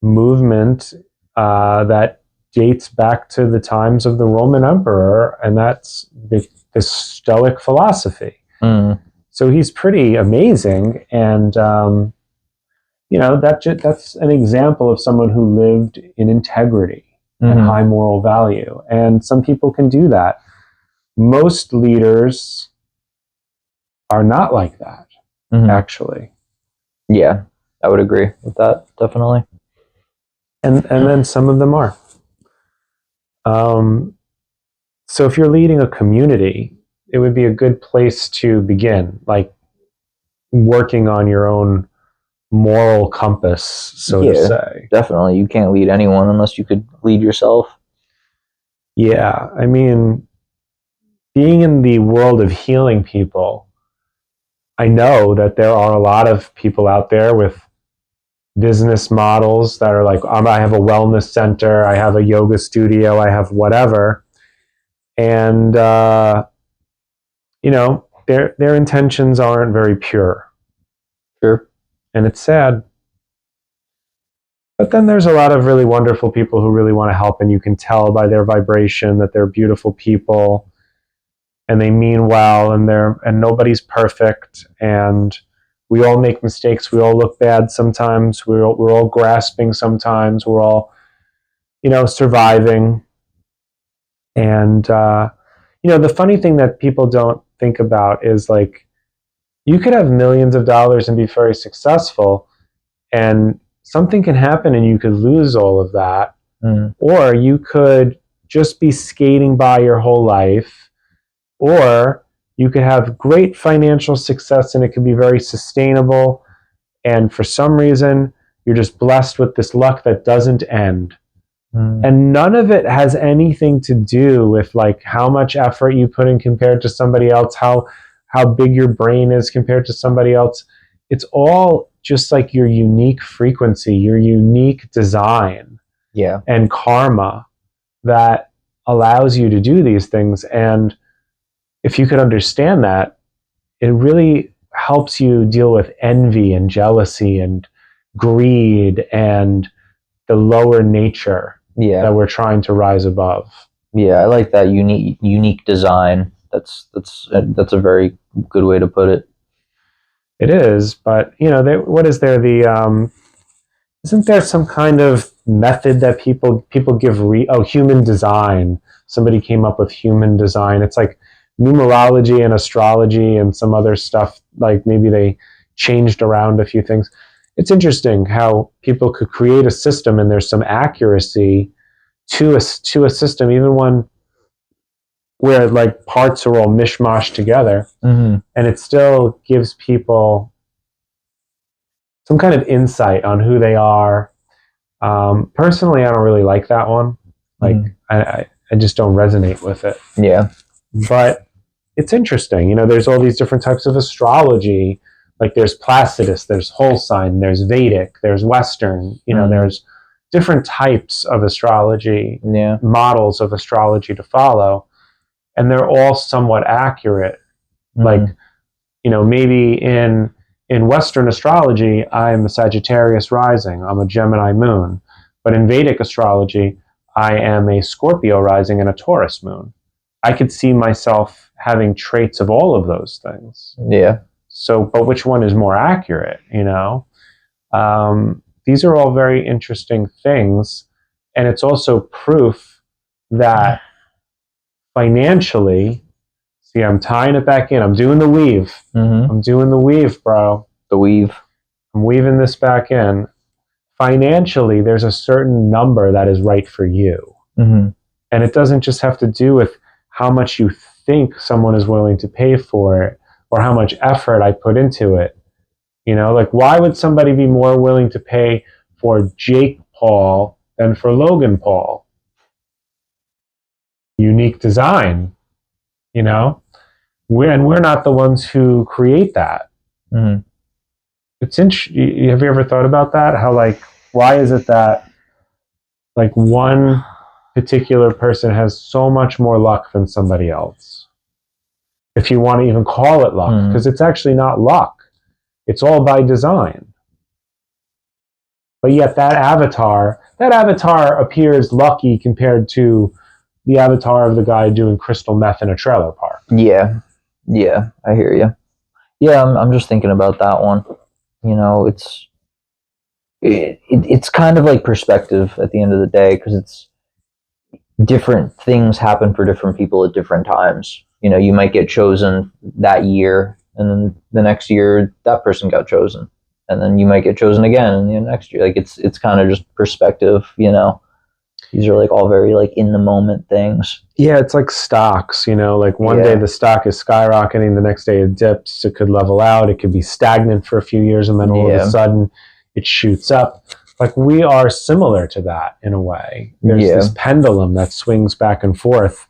movement that dates back to the times of the Roman emperor, and that's the Stoic philosophy. So he's pretty amazing, and you know, that's an example of someone who lived in integrity and high moral value. And some people can do that. Most leaders are not like that, actually. Yeah, I would agree with that, definitely. And then some of them are. So if you're leading a community, it would be a good place to begin, like working on your own moral compass, so to say. Definitely. You can't lead anyone unless you could lead yourself. Yeah, I mean, being in the world of healing people, I know that there are a lot of people out there with business models that are like, I have a wellness center, I have a yoga studio, I have whatever, and you know, their intentions aren't very pure. Sure. And it's sad. But then there's a lot of really wonderful people who really want to help, and you can tell by their vibration that they're beautiful people, and they mean well, and nobody's perfect, and we all make mistakes. We all look bad sometimes. We're all grasping sometimes. We're all, you know, surviving. And you know, the funny thing that people don't think about is like, you could have millions of dollars and be very successful, and something can happen and you could lose all of that. Or you could just be skating by your whole life, or you could have great financial success and it could be very sustainable, and for some reason you're just blessed with this luck that doesn't end. And none of it has anything to do with like how much effort you put in compared to somebody else, how big your brain is compared to somebody else. It's all just like your unique frequency, your unique design, and karma that allows you to do these things. And if you could understand that, it really helps you deal with envy and jealousy and greed and the lower nature that we're trying to rise above. Yeah, I like that unique design. That's a very good way to put it. It is, but you know, what is there? Isn't there some kind of method that people give? Human design. Somebody came up with human design. It's like numerology and astrology and some other stuff, like maybe they changed around a few things. It's interesting how people could create a system and there's some accuracy to a system, even one where like parts are all mishmash together, and it still gives people some kind of insight on who they are. Personally, I don't really like that one. Like, I just don't resonate with it. Yeah. But it's interesting. There's all these different types of astrology. Like there's Placidus, there's whole sign, there's Vedic, there's Western. There's different types of astrology, models of astrology to follow. And they're all somewhat accurate. Like, maybe in Western astrology, I'm a Sagittarius rising, I'm a Gemini moon. But in Vedic astrology, I am a Scorpio rising and a Taurus moon. I could see myself having traits of all of those things. Yeah. So, but which one is more accurate, These are all very interesting things. And it's also proof that financially, see, I'm tying it back in. I'm doing the weave. I'm doing the weave, bro. The weave. I'm weaving this back in. Financially, there's a certain number that is right for you. And it doesn't just have to do with how much you think someone is willing to pay for it or how much effort I put into it. Like why would somebody be more willing to pay for Jake Paul than for Logan Paul? Unique design, we're not the ones who create that. It's interesting. Have you ever thought about that? How like, why is it that like one particular person has so much more luck than somebody else? If you want to even call it luck, because it's actually not luck. It's all by design. But yet that avatar appears lucky compared to the avatar of the guy doing crystal meth in a trailer park. Yeah, I hear you. Yeah, I'm just thinking about that one. It's kind of like perspective at the end of the day, because it's different things happen for different people at different times. You might get chosen that year, and then the next year that person got chosen, and then you might get chosen again in the next year. Like it's kind of just perspective. These are like all very like in the moment things. Yeah, it's like stocks, like one day the stock is skyrocketing, the next day it dips, it could level out, it could be stagnant for a few years, and then all of a sudden it shoots up. Like we are similar to that in a way. There's this pendulum that swings back and forth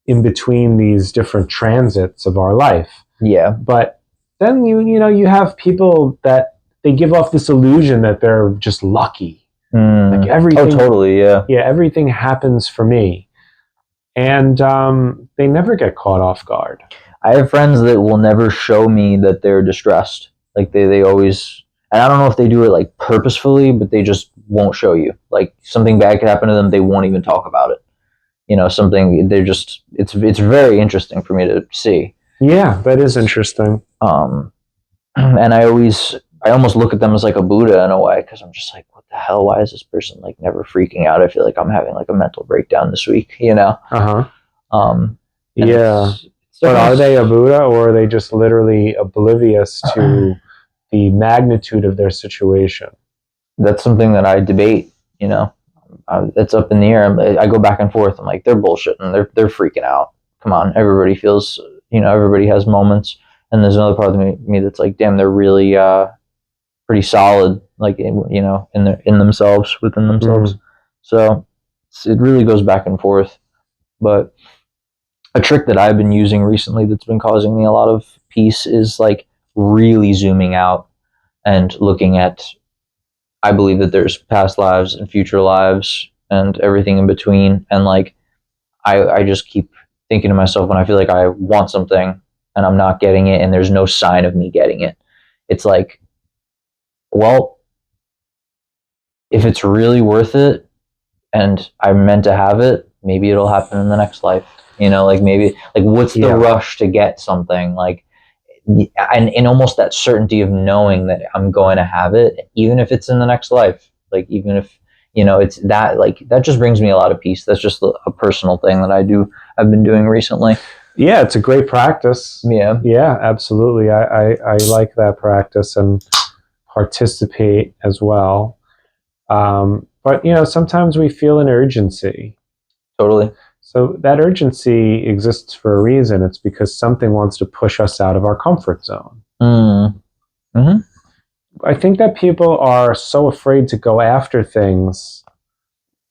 in between these different transits of our life. Yeah. But then you have people that they give off this illusion that they're just lucky. Like everything. Oh, totally. Yeah. Yeah, everything happens for me, and they never get caught off guard. I have friends that will never show me that they're distressed. Like they always, and I don't know if they do it like purposefully, but they just won't show you. Like something bad could happen to them, they won't even talk about it. Something they're just. It's very interesting for me to see. Yeah, that is interesting. And I almost look at them as like a Buddha in a way, because I'm just like, what the hell? Why is this person like never freaking out? I feel like I'm having like a mental breakdown this week, Yeah. But are they a Buddha, or are they just literally oblivious to the magnitude of their situation? That's something that I debate, it's up in the air. I go back and forth. I'm like, they're bullshitting. They're freaking out. Come on. Everybody feels, everybody has moments. And there's another part of me that's like, damn, they're really pretty solid, like in themselves, within themselves. So it really goes back and forth. But a trick that I've been using recently that's been causing me a lot of peace is like really zooming out and looking at. I believe that there's past lives and future lives and everything in between, and like I just keep thinking to myself when I feel like I want something and I'm not getting it and there's no sign of me getting it. It's like, well, if it's really worth it and I'm meant to have it, maybe it'll happen in the next life. Like maybe, like what's the rush to get something? Like, and almost that certainty of knowing that I'm going to have it, even if it's in the next life. Like, even if, it's that, like, that just brings me a lot of peace. That's just a personal thing that I've been doing recently. Yeah, it's a great practice. Yeah. Yeah, absolutely. I like that practice and participate as well. But, sometimes we feel an urgency. Totally. So that urgency exists for a reason. It's because something wants to push us out of our comfort zone. Mm-hmm. I think that people are so afraid to go after things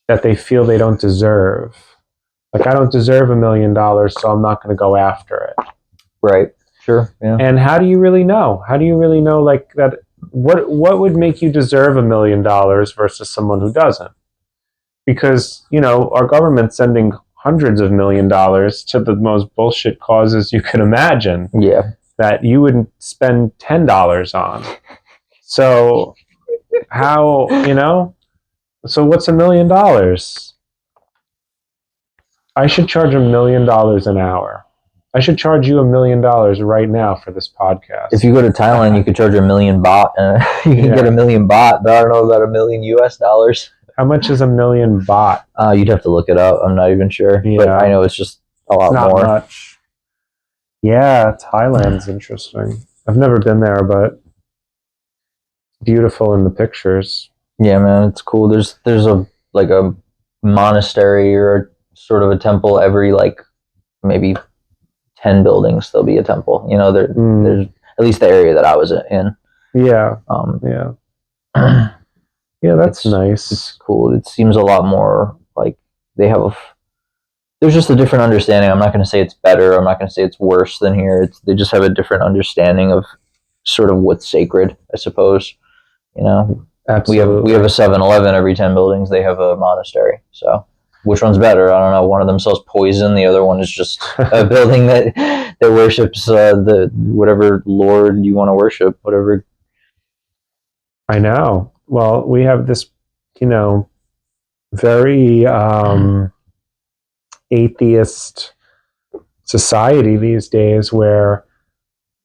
that they feel they don't deserve. Like, I don't deserve $1 million, so I'm not going to go after it. Right. Sure. Yeah. And how do you really know? How do you really know, like, that? What would make you deserve $1 million versus someone who doesn't? Because, our government's sending hundreds of $1 million to the most bullshit causes you can imagine. Yeah. That you wouldn't spend $10 on. So how, so what's $1 million? I should charge $1 million an hour. I should charge you $1 million right now for this podcast. If you go to Thailand, you could charge $1 million baht. You can get $1 million baht, but I don't know about $1 million US dollars. How much is $1 million baht? You'd have to look it up. I'm not even sure. Yeah. But I know it's just a lot not more. Not much. Yeah, Thailand's interesting. I've never been there, but beautiful in the pictures. Yeah, man, it's cool. There's a monastery or sort of a temple every maybe 10 buildings. There'll be a temple. There's at least the area that I was in. Yeah. Yeah. Yeah, that's nice. It's cool. It seems a lot more like they have there's just a different understanding. I'm not going to say it's better. I'm not going to say it's worse than here. They just have a different understanding of sort of what's sacred, I suppose. Absolutely. We have a 7-Eleven every 10 buildings. They have a monastery. So which one's better? I don't know. One of them sells poison. The other one is just a building that worships the whatever Lord you want to worship, whatever. I know. Well, we have this, very atheist society these days where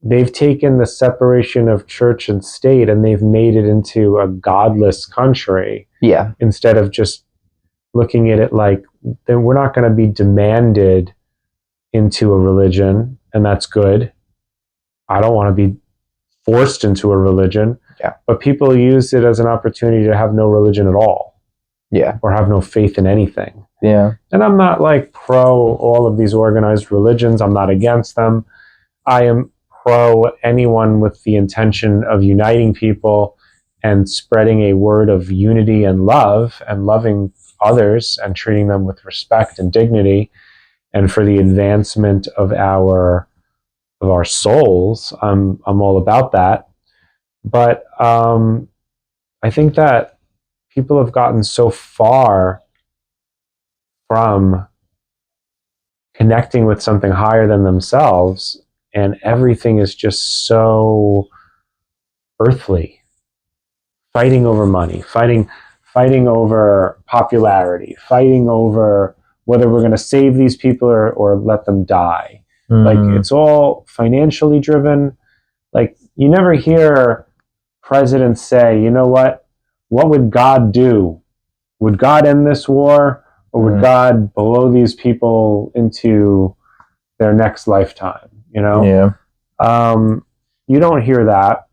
they've taken the separation of church and state and they've made it into a godless country. Yeah. Instead of just looking at it like, then we're not going to be demanded into a religion, and that's good. I don't want to be forced into a religion. Yeah. But people use it as an opportunity to have no religion at all. Yeah. Or have no faith in anything. Yeah. And I'm not pro all of these organized religions. I'm not against them. I am pro anyone with the intention of uniting people and spreading a word of unity and love and loving others and treating them with respect and dignity and for the advancement of our souls. I'm all about that. But I think that people have gotten so far from connecting with something higher than themselves, and everything is just so earthly. Fighting over money, fighting over popularity, fighting over whether we're going to save these people or let them die. Like, it's all financially driven. Like, you never hear presidents say, you know what would God do? Would God end this war, or would God blow these people into their next lifetime? Yeah. You don't hear that,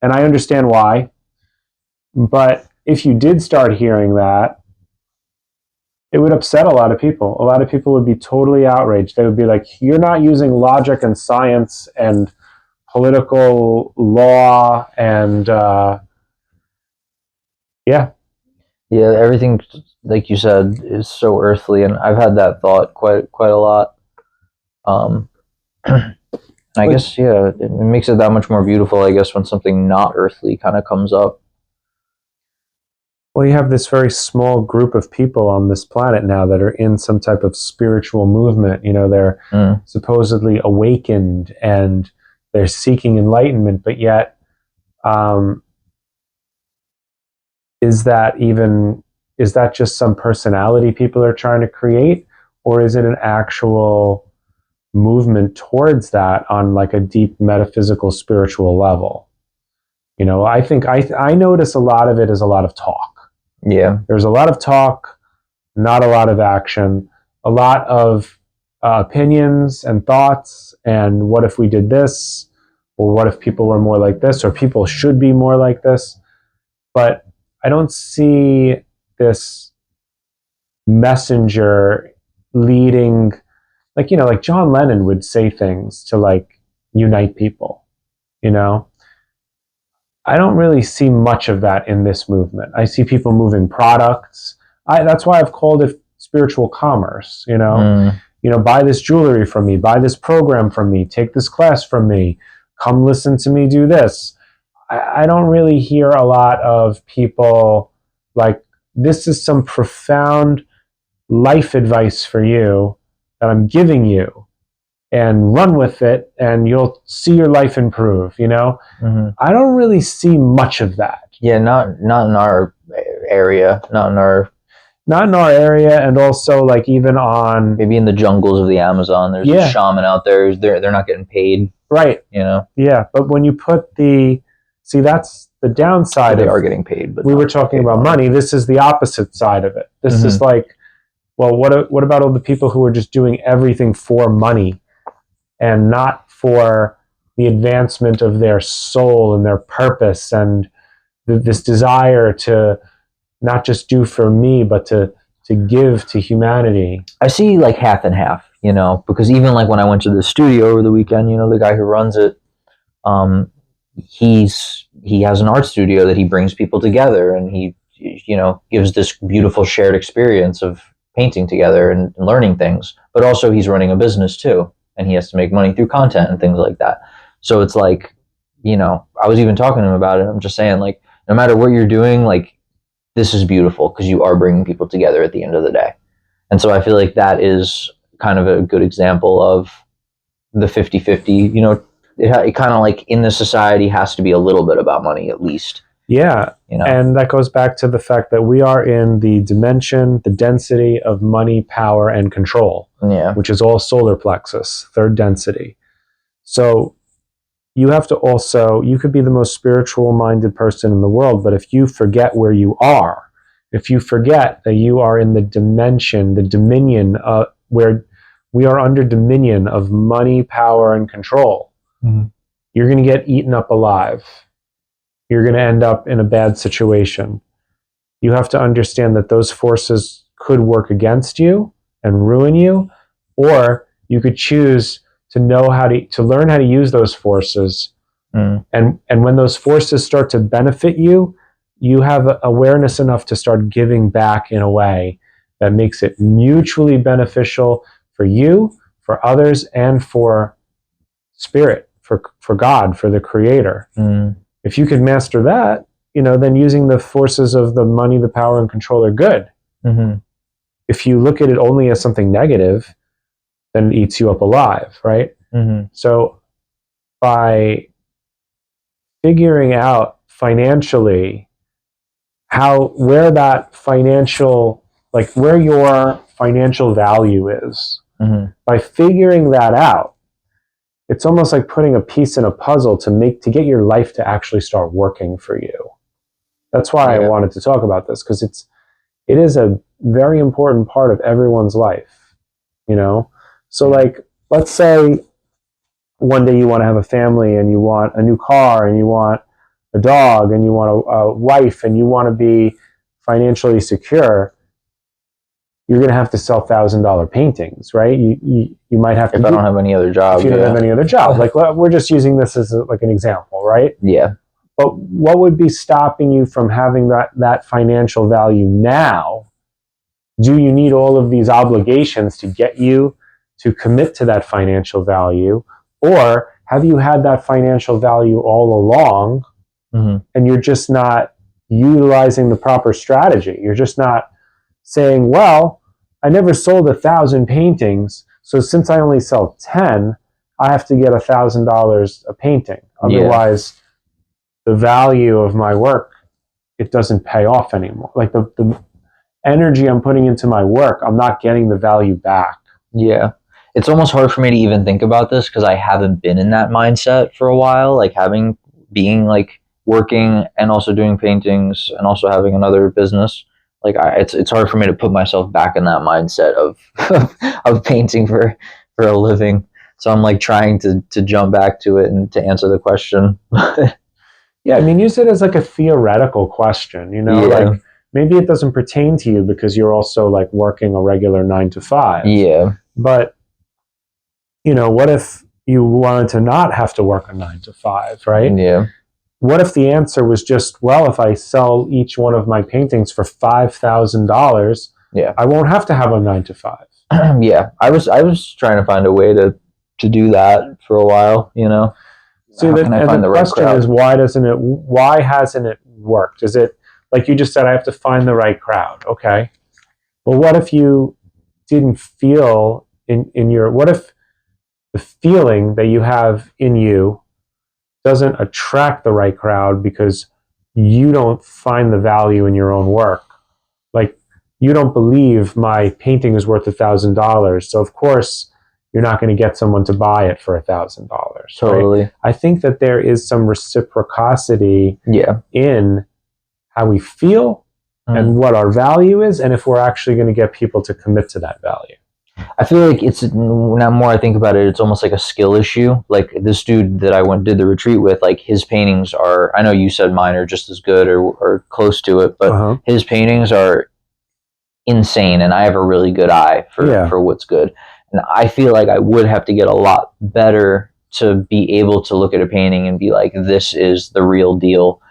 and I understand why. But if you did start hearing that, it would upset a lot of people. A lot of people would be totally outraged. They would be like, you're not using logic and science and political law and everything, like you said, is so earthly, and I've had that thought quite a lot. I guess it makes it that much more beautiful, I guess, when something not earthly kind of comes up. Well, you have this very small group of people on this planet now that are in some type of spiritual movement. They're supposedly awakened and they're seeking enlightenment, but yet is that just some personality people are trying to create, or is it an actual movement towards that on like a deep metaphysical spiritual level? I think I notice a lot of it is a lot of talk. Yeah. There's a lot of talk, not a lot of action, a lot of opinions and thoughts, and what if we did this, or what if people were more like this, or people should be more like this. But I don't see this messenger leading, like, you know, like John Lennon would say things to like unite people, you know. I don't really see much of that in this movement. I see people moving products. That's why I've called it spiritual commerce, you know. You know, buy this jewelry from me, buy this program from me, take this class from me, come listen to me do this. I don't really hear a lot of people like, this is some profound life advice for you that I'm giving you, and run with it and you'll see your life improve, you know? I don't really see much of that. Yeah, not in our area, not in our area. And also, like, even on maybe in the jungles of the Amazon, there's a shaman out there. They're not getting paid, right? You know. Yeah, but when you put that's the downside. They are getting paid, but we were talking about money. This is the opposite side of it. This is like, well, what about all the people who are just doing everything for money and not for the advancement of their soul and their purpose, and this desire to not just do for me, but to give to humanity? I see like half and half, you know, because even like when I went to the studio over the weekend, you know, the guy who runs it, he has an art studio that he brings people together, and he, you know, gives this beautiful shared experience of painting together and learning things. But also he's running a business too, and he has to make money through content and things like that. So it's like, you know, I was even talking to him about it. I'm just saying, like, no matter what you're doing, like, this is beautiful because you are bringing people together at the end of the day. And so I feel like that is kind of a good example of the 50-50, you know. It kind of like in the society has to be a little bit about money at least. Yeah, you know? And that goes back to the fact that we are in the dimension, the density of money, power, and control. Yeah, which is all solar plexus, third density. So you have to also, you could be the most spiritual-minded person in the world, but if you forget where you are, if you forget that you are in the dimension, the dominion, where we are under dominion of money, power, and control, you're going to get eaten up alive. You're going to end up in a bad situation. You have to understand that those forces could work against you and ruin you, or you could choose to know how to learn how to use those forces. And when those forces start to benefit you, you have awareness enough to start giving back in a way that makes it mutually beneficial for you, for others, and for spirit, for God, for the creator. If you could master that, you know, then using the forces of the money, the power, and control are good. If you look at it only as something negative, then it eats you up alive, right? So by figuring out financially where that financial, like where your financial value is, by figuring that out, it's almost like putting a piece in a puzzle to get your life to actually start working for you. That's why I wanted to talk about this, because it is a very important part of everyone's life, you know? So like, let's say one day you want to have a family and you want a new car and you want a dog and you want a wife and you want to be financially secure. You're going to have to sell $1,000 paintings, right? You might have to. If I don't have any other job. If you don't have any other job. Like, we're just using this as like an example, right? Yeah. But what would be stopping you from having that financial value now? Do you need all of these obligations to get you to commit to that financial value? Or have you had that financial value all along, and you're just not utilizing the proper strategy? You're just not saying, well, I never sold 1,000 paintings, so since I only sell 10, I have to get $1,000 a painting. Otherwise, the value of my work, it doesn't pay off anymore. Like the energy I'm putting into my work, I'm not getting the value back. Yeah. It's almost hard for me to even think about this because I haven't been in that mindset for a while, like being like working and also doing paintings and also having another business. like it's hard for me to put myself back in that mindset of of painting for a living. So I'm like trying to jump back to it and to answer the question. Yeah, I mean, use it as like a theoretical question, like maybe it doesn't pertain to you because you're also like working a regular 9 to 5. Yeah. But, what if you wanted to not have to work a 9 to 5, right? Yeah. What if the answer was just, well, if I sell each one of my paintings for $5,000, I won't have to have a 9 to 5. Yeah, I was trying to find a way to do that for a while, So the question is, why hasn't it worked? Is it, like you just said, I have to find the right crowd? Okay. Well, what if you didn't feel what if the feeling that you have in you doesn't attract the right crowd because you don't find the value in your own work? Like, you don't believe my painting is worth $1,000. So of course you're not going to get someone to buy it for $1,000. Totally. Right? I think that there is some reciprocity in how we feel and what our value is, and if we're actually going to get people to commit to that value. I feel like it's, now more I think about it, it's almost like a skill issue. Like this dude that I did the retreat with, like his paintings are, I know you said mine are just as good or close to it, but his paintings are insane, and I have a really good eye for what's good. And I feel like I would have to get a lot better to be able to look at a painting and be like, this is the real deal.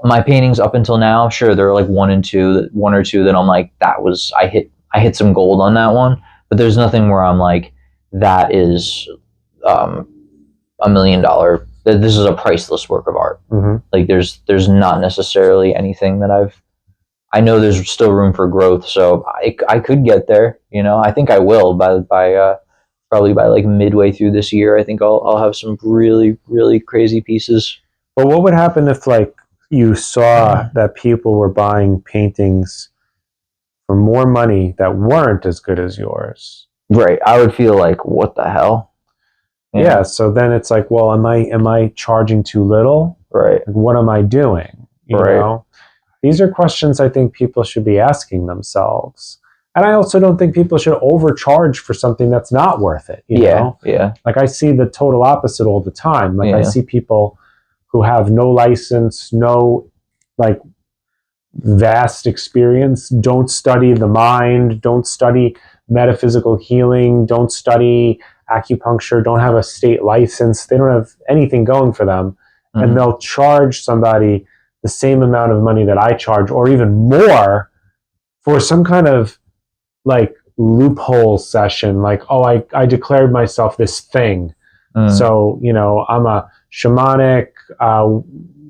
My paintings up until now, sure, they're like one or two that I'm like, I hit some gold on that one. But there's nothing where I'm like, that is $1 million. This is a priceless work of art. Like there's not necessarily anything that I know there's still room for growth. So I could get there. I think I will by probably by like midway through this year. I think I'll have some really, really crazy pieces. But what would happen if like you saw that people were buying paintings for more money that weren't as good as yours? Right. I would feel like, what the hell? Yeah. So then it's like, well, am I charging too little? Right. Like, what am I doing? You know? These are questions I think people should be asking themselves. And I also don't think people should overcharge for something that's not worth it. You know? Yeah. Like I see the total opposite all the time. Like I see people who have no license, no like vast experience, don't study the mind, don't study metaphysical healing, don't study acupuncture, don't have a state license. They don't have anything going for them. And they'll charge somebody the same amount of money that I charge, or even more, for some kind of like loophole session. Like, oh, I declared myself this thing. So, I'm a shamanic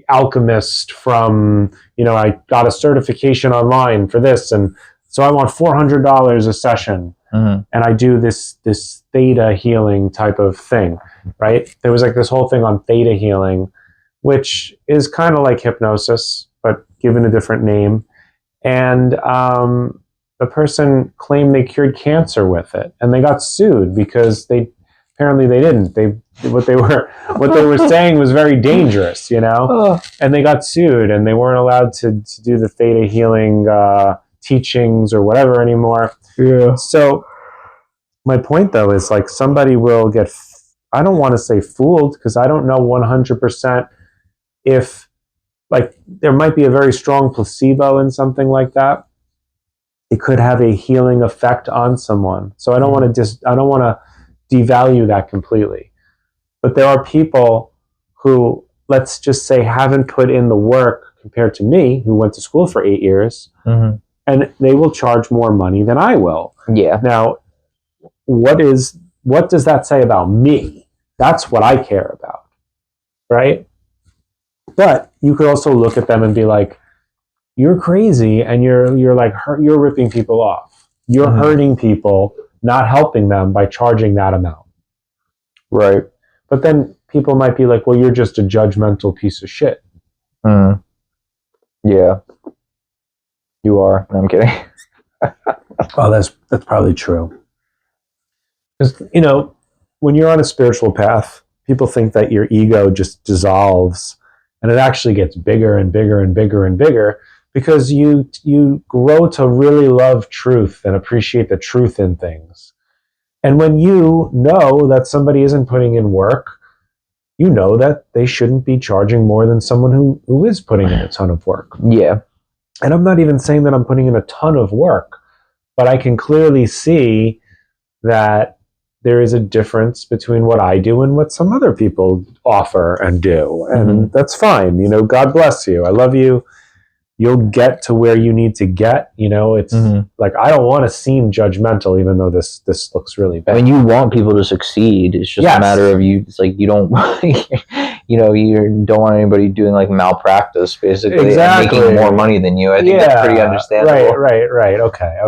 alchemist from, I got a certification online for this. And so I want $400 a session. And I do this theta healing type of thing, right? There was like this whole thing on theta healing, which is kind of like hypnosis, but given a different name. And the person claimed they cured cancer with it, and they got sued because apparently they didn't. What they were saying was very dangerous, and they got sued, and they weren't allowed to do the theta healing teachings or whatever anymore. Yeah. So my point though is like somebody will get, I don't want to say fooled, because I don't know 100% if like there might be a very strong placebo in something like that. It could have a healing effect on someone. So I don't want to devalue that completely. But there are people who, let's just say, haven't put in the work compared to me, who went to school for 8 years, and they will charge more money than I will. Yeah. Now, what does that say about me? That's what I care about, right? But you could also look at them and be like, you're crazy, and you're like you're ripping people off. You're hurting people, not helping them by charging that amount. Right. But then people might be like, well, you're just a judgmental piece of shit. Yeah. You are. No, I'm kidding. Well, that's probably true. Because, when you're on a spiritual path, people think that your ego just dissolves, and it actually gets bigger and bigger and bigger and bigger, because you grow to really love truth and appreciate the truth in things. And when you know that somebody isn't putting in work, you know that they shouldn't be charging more than someone who is putting in a ton of work. Yeah. And I'm not even saying that I'm putting in a ton of work, but I can clearly see that there is a difference between what I do and what some other people offer and do. And that's fine. You know, God bless you. I love you. You'll get to where you need to get. You know, it's like, I don't want to seem judgmental, even though this looks really bad. I mean, you want people to succeed. It's just a matter of you. It's like you don't, you know, you don't want anybody doing like malpractice, basically, and making more money than you. I think that's pretty understandable. Right. Okay.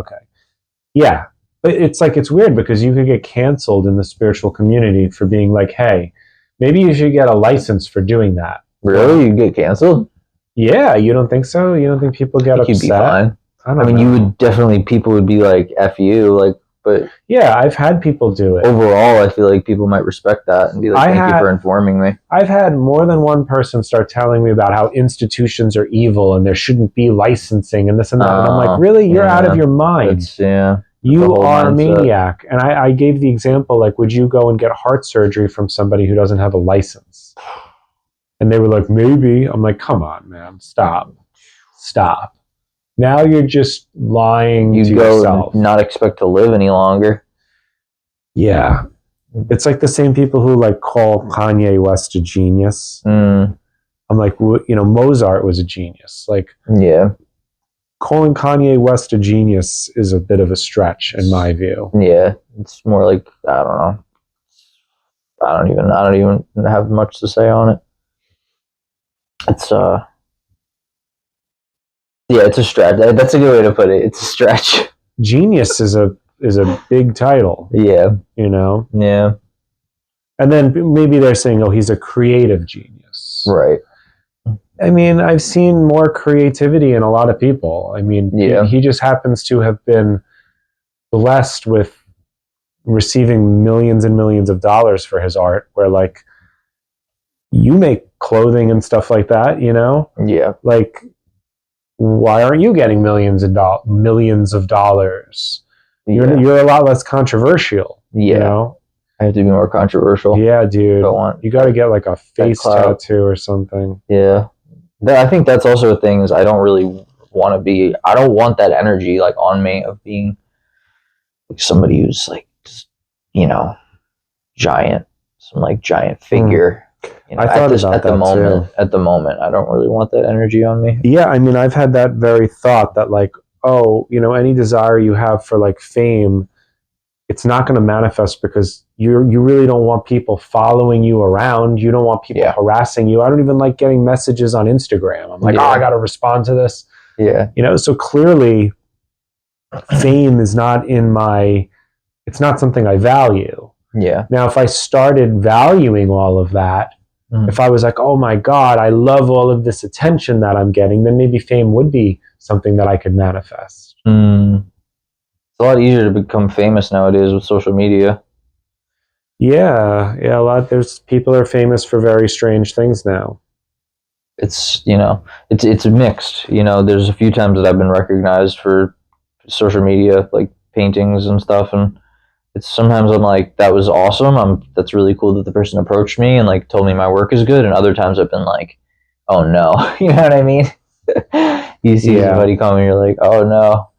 Yeah. But it's like, it's weird because you could get canceled in the spiritual community for being like, hey, maybe you should get a license for doing that. Really? You get canceled? Yeah, you don't think so? You don't think people get upset? You'd be fine. I mean, you would definitely, people would be like, F you, like, but... Yeah, I've had people do it. Overall, I feel like people might respect that and be like, thank you for informing me. I've had more than one person start telling me about how institutions are evil and there shouldn't be licensing and this and that. And I'm like, really? You're out of your mind. You are a maniac. And I gave the example, like, would you go and get heart surgery from somebody who doesn't have a license? And they were like, maybe. I'm like, come on, man. Stop. Now you're just lying to yourself. Not expect to live any longer. Yeah. It's like the same people who like call Kanye West a genius. I'm like, you know, Mozart was a genius. Like, yeah. Calling Kanye West a genius is a bit of a stretch in my view. Yeah. It's more like, I don't know. I don't even have much to say on it. It's it's a stretch. That's a good way to put it. It's a stretch. Genius is a big title. Yeah. You know? Yeah. And then maybe they're saying, oh, he's a creative genius. Right. I mean, I've seen more creativity in a lot of people. I mean, he just happens to have been blessed with receiving millions and millions of dollars for his art, where like you make clothing and stuff like that, you know? Yeah. Like, why aren't you getting millions of dollars? Yeah. You're a lot less controversial. Yeah. You know? I have to be more controversial. Yeah, dude. You got to get like a face tattoo or something. Yeah. I think that's also a thing, is I don't really want to be, I don't want that energy like on me of being like somebody who's like, just, you know, giant, some like giant figure. You know, I thought about that too. At the moment, I don't really want that energy on me. Yeah, I mean, I've had that very thought that like, oh, you know, any desire you have for like fame, it's not going to manifest because you really don't want people following you around. You don't want people harassing you. I don't even like getting messages on Instagram. I'm like, oh, I got to respond to this. Yeah. You know, so clearly fame is not it's not something I value. Yeah. Now, if I started valuing all of that, if I was like, oh my God, I love all of this attention that I'm getting, then maybe fame would be something that I could manifest. It's a lot easier to become famous nowadays with social media. Yeah, a lot. There's people are famous for very strange things now. It's, you know, it's mixed. You know, there's a few times that I've been recognized for social media, like paintings and stuff, and it's sometimes I'm like, that was awesome. That's really cool that the person approached me and like told me my work is good. And other times I've been like, oh no, you know what I mean? You see somebody come and you're like, oh no,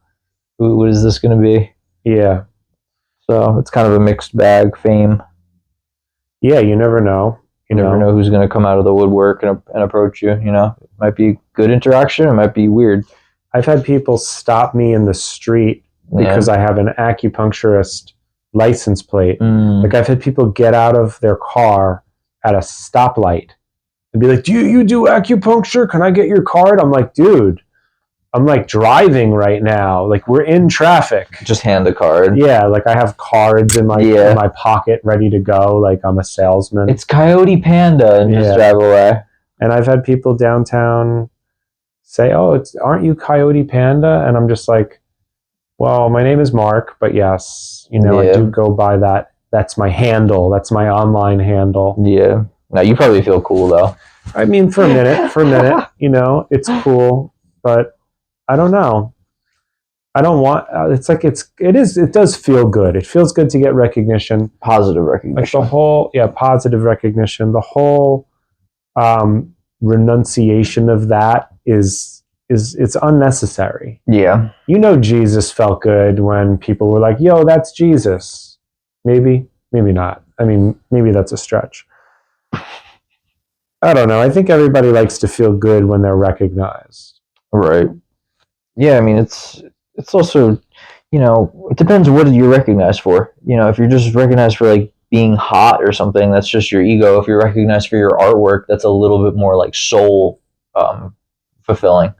what is this going to be? Yeah. So it's kind of a mixed bag, fame. Yeah, you never know. You never know who's going to come out of the woodwork and approach you. You know, it might be good interaction. It might be weird. I've had people stop me in the street because I have an acupuncturist license plate. Like I've had people get out of their car at a stoplight and be like, do you do acupuncture? Can I get your card? I'm like, dude, I'm like driving right now. Like we're in traffic. Just hand the card. Yeah, like I have cards in my pocket ready to go. Like I'm a salesman. It's Coyote Panda, and just drive away. And I've had people downtown say, oh, aren't you Coyote Panda? And I'm just like, well, my name is Mark, but yes, you know, I do go by that. That's my handle. That's my online handle. Yeah. Now you probably feel cool though. I mean, for a minute, you know, it's cool, but I don't know. I don't want. It does feel good. It feels good to get recognition, positive recognition. Like the whole, positive recognition. The whole renunciation of that is it's unnecessary. Yeah. Jesus felt good when people were like, "Yo, that's Jesus." Maybe not. I mean, maybe that's a stretch. I don't know. I think everybody likes to feel good when they're recognized. Right. Yeah, I mean, it's also, it depends what you're recognized for. If you're just recognized for like being hot or something, that's just your ego. If you're recognized for your artwork, that's a little bit more like soul fulfilling.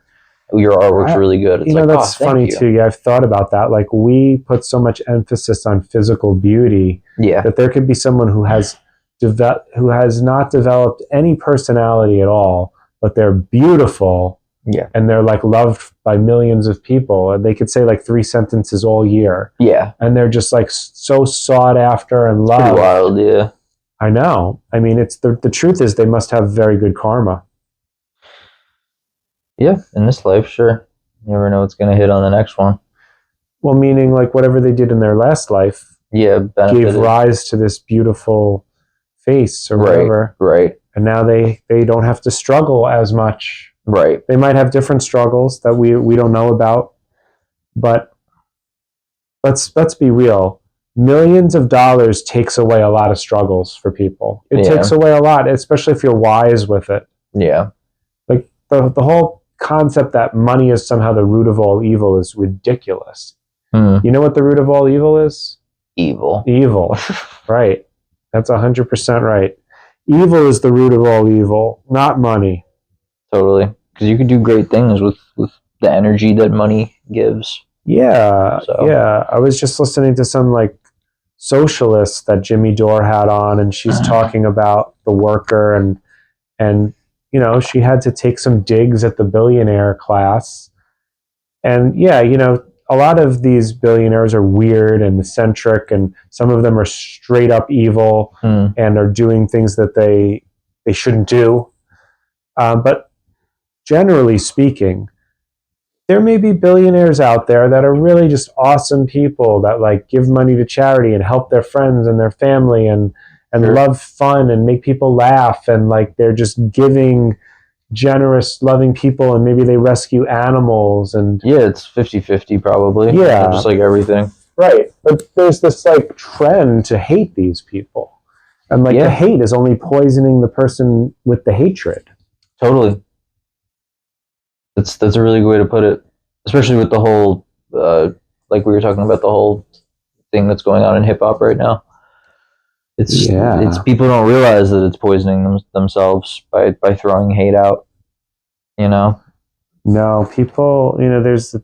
Your artwork's really good. It's that's funny too. Yeah, I've thought about that. Like, we put so much emphasis on physical beauty, that there could be someone who has not developed any personality at all, but they're beautiful. Yeah. And they're like loved by millions of people, and they could say like 3 sentences all year. Yeah. And they're just like so sought after and loved. Pretty wild, yeah. I know. I mean, it's the truth is they must have very good karma. Yeah, in this life, sure. You never know what's going to hit on the next one. Well, meaning like whatever they did in their last life, gave rise to this beautiful face or whatever. Right. And now they don't have to struggle as much. Right. They might have different struggles that we don't know about, but let's be real. Millions of dollars takes away a lot of struggles for people. It takes away a lot, especially if you're wise with it. Yeah. Like the whole concept that money is somehow the root of all evil is ridiculous. You know what the root of all evil is? Evil. Right. That's 100% right. Evil is the root of all evil, not money. Totally. Because you can do great things with the energy that money gives. Yeah. I was just listening to some like socialist that Jimmy Dore had on, and she's talking about the worker, and she had to take some digs at the billionaire class. And a lot of these billionaires are weird and eccentric, and some of them are straight up evil and are doing things that they shouldn't do. But generally speaking, there may be billionaires out there that are really just awesome people that like give money to charity and help their friends and their family and love fun and make people laugh, and like they're just giving, generous, loving people, and maybe they rescue animals. And it's 50-50 probably. Just like everything. Right. But there's this like trend to hate these people, and like the hate is only poisoning the person with the hatred. Totally. That's a really good way to put it, especially with the whole like we were talking about, the whole thing that's going on in hip hop right now. It's people don't realize that it's poisoning themselves by throwing hate out. No, people. There's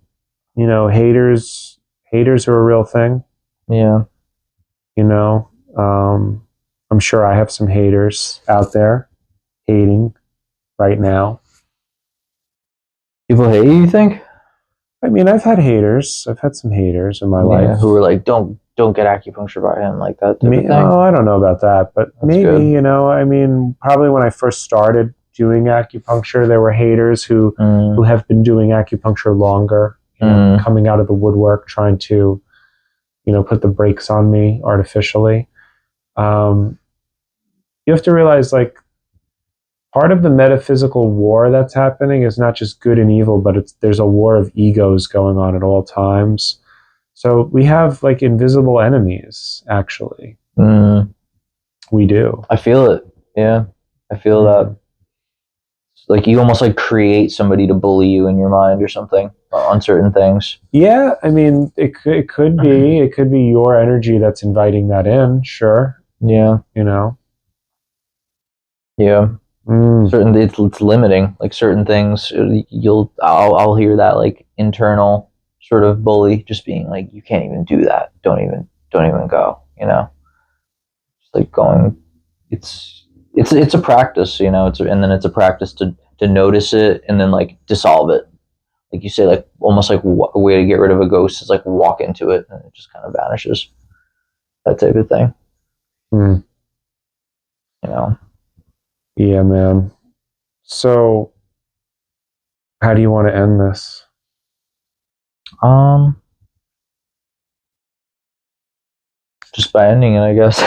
haters. Haters are a real thing. Yeah. I'm sure I have some haters out there hating right now. People hate you think? I mean, I've had haters. I've had some haters in my life who were like, "Don't get acupuncture by him," like that type of thing. Oh, I don't know about that, but that's maybe good. I mean, probably when I first started doing acupuncture, there were haters who have been doing acupuncture longer, coming out of the woodwork, trying to, put the brakes on me artificially. You have to realize, like, part of the metaphysical war that's happening is not just good and evil, but there's a war of egos going on at all times. So we have like invisible enemies, actually. We do. I feel it. Yeah, I feel that. Like you almost like create somebody to bully you in your mind or something on certain things. Yeah, I mean, it could be. It could be your energy that's inviting that in. Sure. Yeah. Yeah. Certain it's limiting. Like certain things, I'll hear that like internal sort of bully just being like, you can't even do that. Don't even go. Just like going. It's a practice, and then it's a practice to notice it and then like dissolve it. Like you say, like almost like a way to get rid of a ghost is like walk into it and it just kind of vanishes. That type of thing. Yeah, man. So, how do you want to end this? Just by ending it, I guess.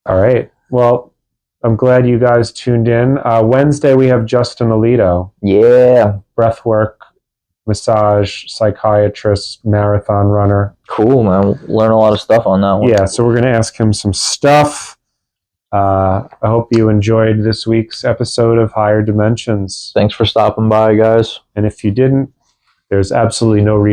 All right. Well, I'm glad you guys tuned in. Wednesday, we have Justin Alito. Yeah. Breathwork, massage, psychiatrist, marathon runner. Cool, man. We'll learn a lot of stuff on that one. Yeah, so we're going to ask him some stuff. I hope you enjoyed this week's episode of Higher Dimensions. Thanks for stopping by, guys. And if you didn't, there's absolutely no refund.